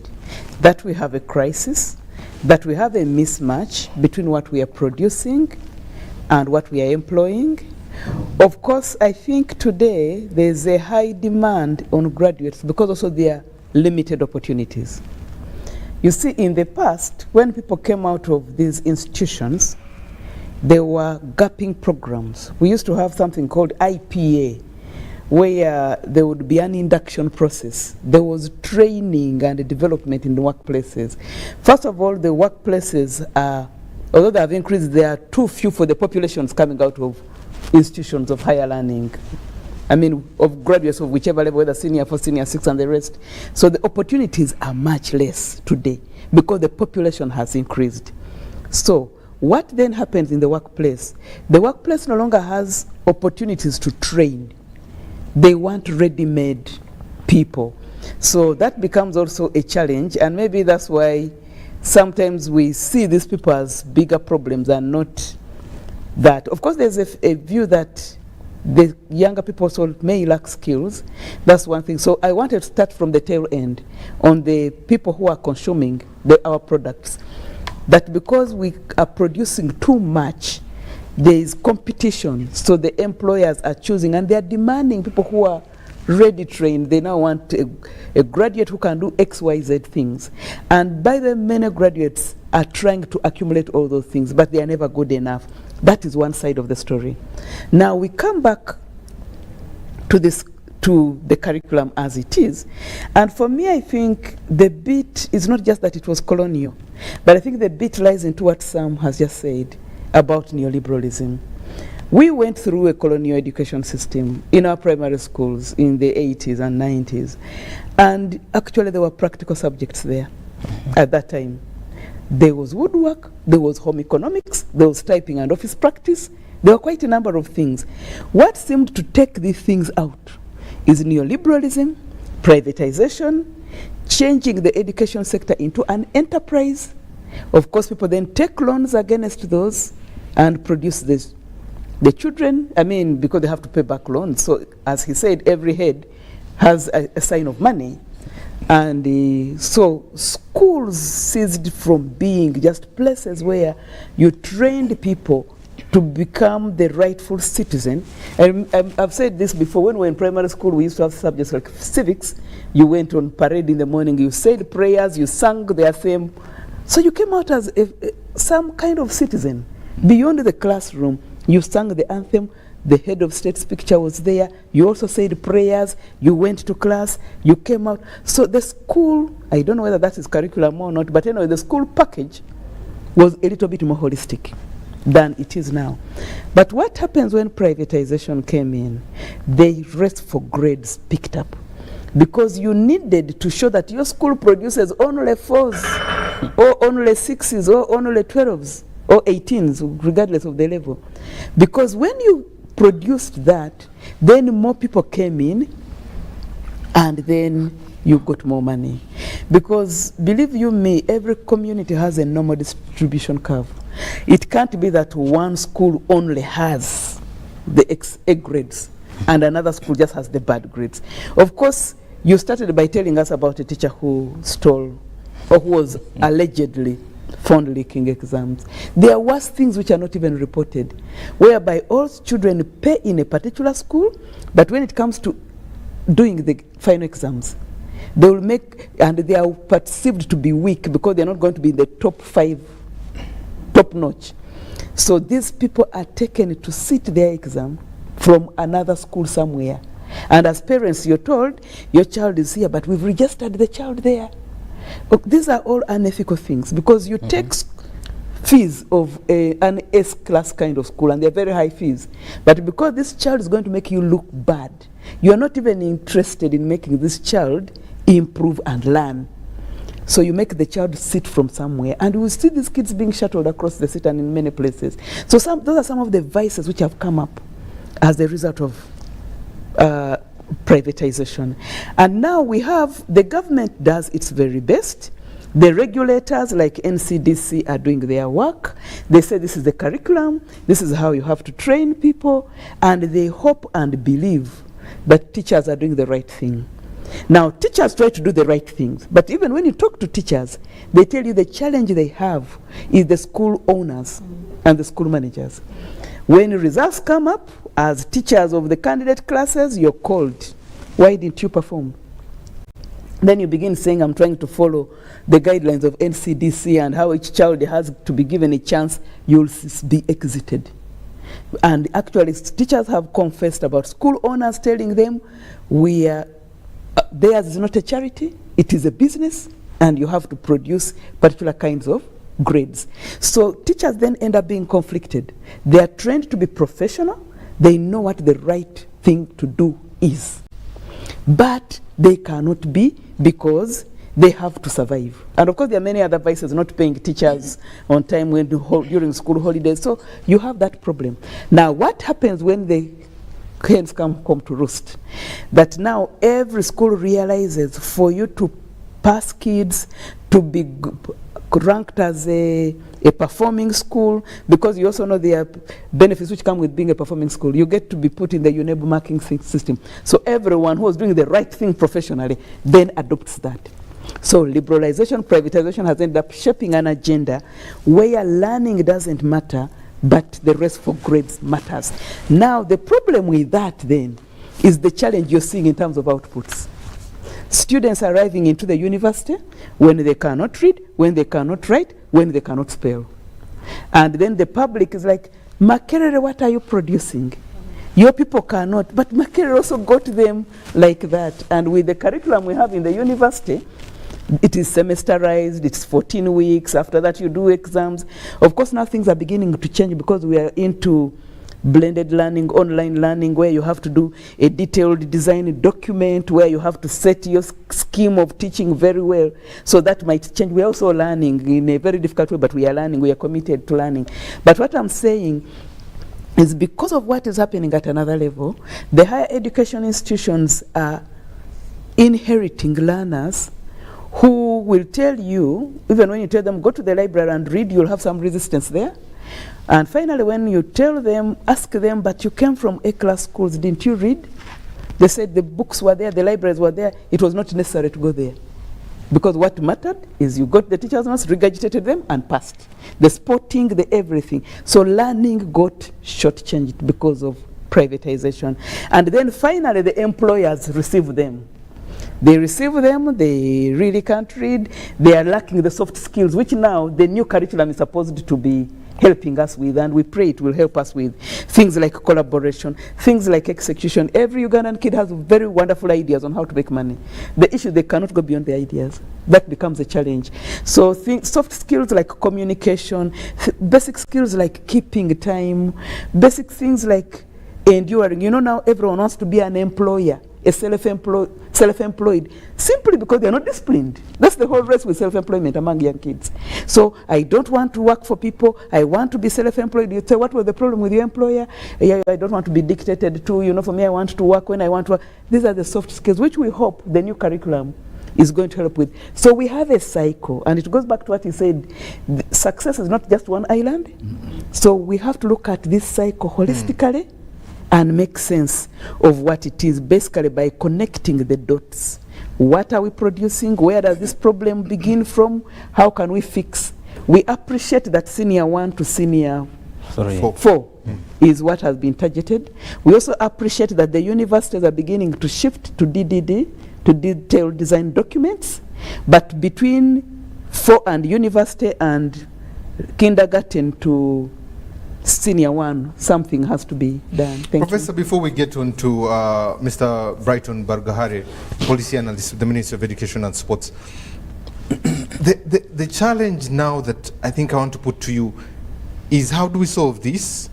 S4: that we have a crisis, that we have a mismatch between what we are producing and what we are employing. Of course, I think today there's a high demand on graduates because also there are limited opportunities. You see, in the past, when people came out of these institutions, there were gapping programs. We used to have something called IPA, where there would be an induction process. There was training and development in the workplaces. First of all, the workplaces are, although they have increased, they are too few for the populations coming out of institutions of higher learning. I mean, of graduates of whichever level, whether senior 4, senior 6, and the rest. So the opportunities are much less today because the population has increased. So what then happens in the workplace? The workplace no longer has opportunities to train. They want ready-made people. So that becomes also a challenge, and maybe that's why sometimes we see these people as bigger problems and not that. Of course, there's a view that the younger people also may lack skills. That's one thing. So I wanted to start from the tail end on the people who are consuming our products. That because we are producing too much, there is competition. So the employers are choosing and they are demanding people who are ready trained. They now want a graduate who can do X, Y, Z things. And by the many graduates are trying to accumulate all those things, but they are never good enough. That is one side of the story. Now we come back to this to the curriculum as it is. And for me, I think the bit is not just that it was colonial, but I think the bit lies into what Sam has just said about neoliberalism. We went through a colonial education system in our primary schools in the 80s and 90s, and actually there were practical subjects there at that time. There was woodwork, there was home economics, there was typing and office practice. There were quite a number of things. What seemed to take these things out is neoliberalism, privatization, changing the education sector into an enterprise. Of course, people then take loans against those and produce this. The children, I mean, because they have to pay back loans. So as he said, every head has a sign of money. And so schools ceased from being just places where you trained people to become the rightful citizen. And I've said this before, when we were in primary school, we used to have subjects like civics. You went on parade in the morning, you said prayers, you sang their theme. So you came out as some kind of citizen. Beyond the classroom, you sang the anthem, the head of state's picture was there, you also said prayers, you went to class, you came out. So the school, I don't know whether that is curriculum or not, but anyway, the school package was a little bit more holistic than it is now. But what happens when privatization came in? The race for grades picked up, because you needed to show that your school produces only 4s or only 6s or only 12s or 18s, regardless of the level. Because when you produced that, then more people came in, and then you got more money. Because believe you me, every community has a normal distribution curve. It can't be that one school only has the A grades and another school just has the bad grades. Of course, you started by telling us about a teacher who stole, or who was allegedly found leaking exams. There are worse things which are not even reported, whereby all children pay in a particular school, but when it comes to doing the final exams, they will make, and they are perceived to be weak because they're not going to be in the top 5, top notch. So these people are taken to sit their exam from another school somewhere. And as parents, you're told, your child is here, but we've registered the child there. Look, these are all unethical things, because you take fees of an S-class kind of school, and they're very high fees. But because this child is going to make you look bad, you are not even interested in making this child improve and learn. So you make the child sit from somewhere, and we see these kids being shuttled across the city and in many places. So those are some of the vices which have come up as a result of privatization. And now we have, the government does its very best. The regulators like NCDC are doing their work. They say this is the curriculum, this is how you have to train people, and they hope and believe that teachers are doing the right thing. Now, teachers try to do the right things, but even when you talk to teachers, they tell you the challenge they have is the school owners and the school managers. When results come up, as teachers of the candidate classes, you're called. Why didn't you perform? Then you begin saying, I'm trying to follow the guidelines of NCDC and how each child has to be given a chance, you'll be exited. And actually, teachers have confessed about school owners telling them, theirs is not a charity, it is a business, and you have to produce particular kinds of grades. So teachers then end up being conflicted. They are trained to be professional, they know what the right thing to do is. But they cannot be, because they have to survive. And of course, there are many other vices, not paying teachers on time during school holidays. So you have that problem. Now, what happens when the hens come to roost? That now every school realizes for you to pass kids to be ranked as a performing school, because you also know there are benefits which come with being a performing school. You get to be put in the UNEB marking system. So everyone who is doing the right thing professionally then adopts that. So liberalization, privatization has ended up shaping an agenda where learning doesn't matter, but the race for grades matters. Now, the problem with that then is the challenge you're seeing in terms of outputs. Students arriving into the university when they cannot read, when they cannot write, when they cannot spell. And then the public is like, Makerere, what are you producing? Your people cannot. But Makerere also got them like that. And with the curriculum we have in the university, it is semesterized, it's 14 weeks. After that, you do exams. Of course, now things are beginning to change because we are into blended learning, online learning, where you have to do a detailed design document, where you have to set your scheme of teaching very well. So that might change. We're also learning in a very difficult way, but we are learning. We are committed to learning. But what I'm saying is because of what is happening at another level, the higher education institutions are inheriting learners who will tell you, even when you tell them, go to the library and read, you'll have some resistance there. And finally, when you tell them, ask them, but you came from A-class schools, didn't you read? They said the books were there, the libraries were there. It was not necessary to go there. Because what mattered is you got the teacher's notes, regurgitated them, and passed. The sporting, the everything. So learning got shortchanged because of privatization. And then finally, the employers receive them. They receive them, they really can't read, they are lacking the soft skills, which now the new curriculum is supposed to be helping us with, and we pray it will help us with things like collaboration, things like execution. Every Ugandan kid has very wonderful ideas on how to make money. The issue, they cannot go beyond the ideas. That becomes a challenge. So soft skills like communication, basic skills like keeping time, basic things like enduring. You know, now everyone wants to be an employer, a self-employed, simply because they're not disciplined. That's the whole race with self-employment among young kids. So I don't want to work for people, I want to be self-employed. You say, what was the problem with your employer? Yeah, I don't want to be dictated to, you know, for me I want to work when I want to work. These are the soft skills which we hope the new curriculum is going to help with. So we have a cycle, and it goes back to what he said, success is not just one island. So we have to look at this cycle holistically and make sense of what it is, basically by connecting the dots. What are we producing? Where does this problem begin from? How can we fix? We appreciate that senior 1 to senior 4 is what has been targeted. We also appreciate that the universities are beginning to shift to DDD, to detailed design documents. But between 4 and university and kindergarten to senior 1, something has to be done. Thank
S6: Professor, you. Before we get on to Mr. Brighton Bargahare, policy analyst with the Ministry of Education and Sports, the challenge now that I think I want to put to you is how do we solve this,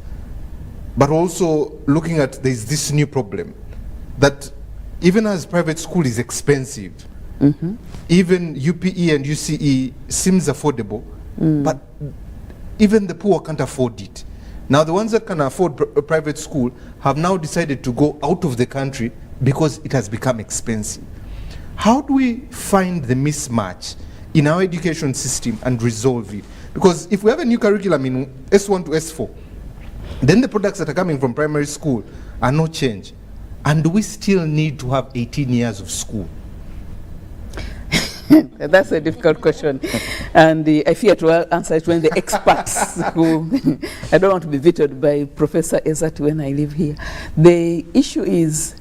S6: but also looking at there's this new problem that even as private school is expensive, even UPE and UCE seems affordable, but even the poor can't afford it. Now the ones that can afford a private school have now decided to go out of the country because it has become expensive. How do we find the mismatch in our education system and resolve it? Because if we have a new curriculum in S1 to S4, then the products that are coming from primary school are no change. And do we still need to have 18 years of school?
S4: That's a difficult question. And I fear to answer it when the experts who, I don't want to be vetoed by Professor Ezat when I live here. The issue is,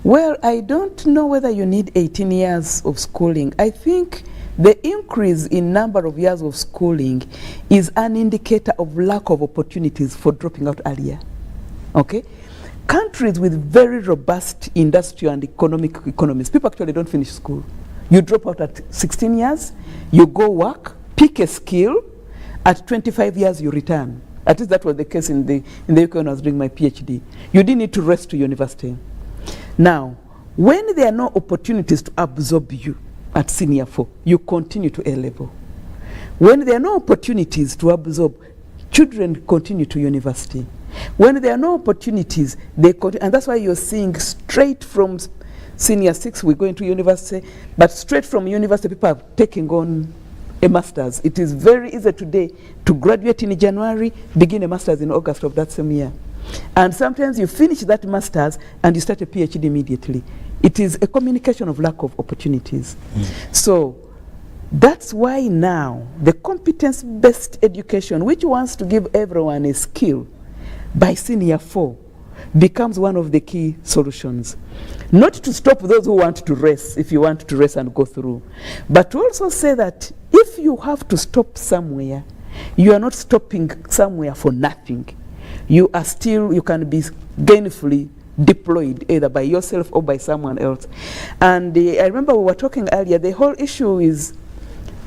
S4: well, I don't know whether you need 18 years of schooling. I think the increase in number of years of schooling is an indicator of lack of opportunities for dropping out earlier. Okay? Countries with very robust industrial and economic economies, people actually don't finish school. You drop out at 16 years, you go work, pick a skill, at 25 years you return. At least that was the case in the UK when I was doing my PhD. You didn't need to rest to university. Now, when there are no opportunities to absorb you at senior 4, you continue to A level. When there are no opportunities to absorb, children continue to university. When there are no opportunities, they continue, and that's why you're seeing straight from senior 6, we go into university, but straight from university, people are taking on a master's. It is very easy today to graduate in January, begin a master's in August of that same year. And sometimes you finish that master's and you start a PhD immediately. It is a communication of lack of opportunities. So that's why now the competence-based education, which wants to give everyone a skill by senior 4, becomes one of the key solutions. Not to stop those who want to race, if you want to race and go through, but to also say that if you have to stop somewhere, you are not stopping somewhere for nothing. you can be gainfully deployed either by yourself or by someone else. And I remember we were talking earlier, the whole issue is,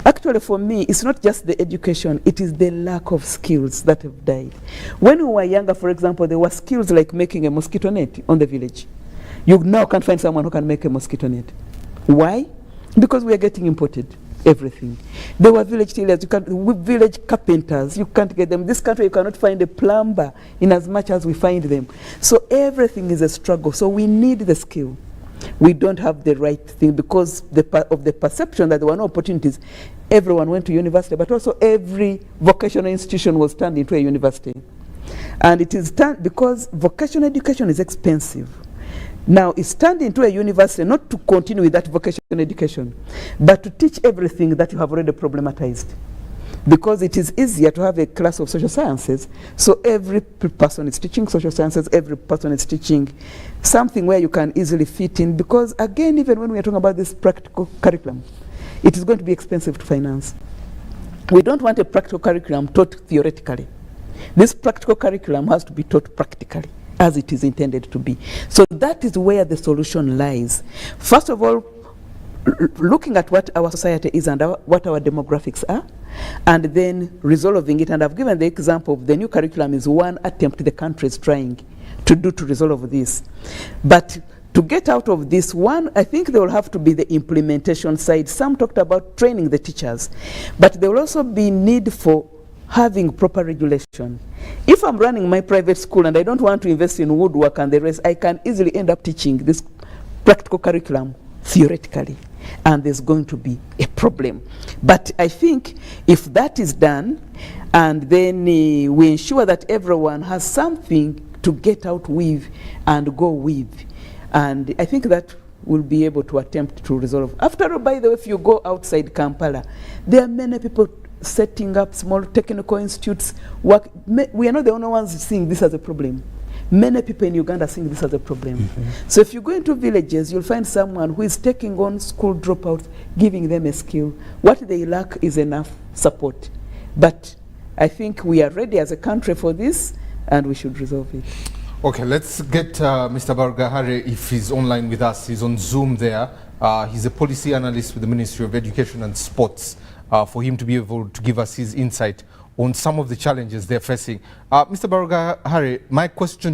S4: actually for me, it's not just the education, it is the lack of skills that have died. When we were younger, for example, there were skills like making a mosquito net on the village. You now can't find someone who can make a mosquito net. Why? Because we are getting imported everything. There were village tailors, village carpenters, you can't get them. This country you cannot find a plumber in as much as we find them. So everything is a struggle. So we need the skill. We don't have the right thing because of the perception that there were no opportunities. Everyone went to university, but also every vocational institution was turned into a university. And it is because vocational education is expensive. Now, it's turned into a university not to continue with that vocational education, but to teach everything that you have already problematized. Because it is easier to have a class of social sciences, so every person is teaching social sciences, every person is teaching something where you can easily fit in, because again, even when we are talking about this practical curriculum, it is going to be expensive to finance. We don't want a practical curriculum taught theoretically. This practical curriculum has to be taught practically, as it is intended to be. So that is where the solution lies. First of all, looking at what our society is and what our demographics are, and then resolving it. And I've given the example of the new curriculum is one attempt the country is trying to do to resolve this. But to get out of this one, I think there will have to be the implementation side. Some talked about training the teachers, but there will also be need for having proper regulation. If I'm running my private school and I don't want to invest in woodwork and the rest, I can easily end up teaching this practical curriculum theoretically, and there's going to be a problem. But I think if that is done, and then we ensure that everyone has something to get out with and go with, and I think that will be able to attempt to resolve. After all, by the way, if you go outside Kampala, there are many people setting up small technical institutes. We are not the only ones seeing this as a problem. Many people in Uganda are seeing this as a problem. So if you go into villages, you'll find someone who is taking on school dropouts, giving them a skill. What they lack is enough support. But I think we are ready as a country for this, and we should resolve it.
S6: Okay, let's get Mr. Barugahare, if he's online with us. He's on Zoom there. He's a policy analyst with the Ministry of Education and Sports, for him to be able to give us his insight on some of the challenges they're facing. Mr. Barugahare, my question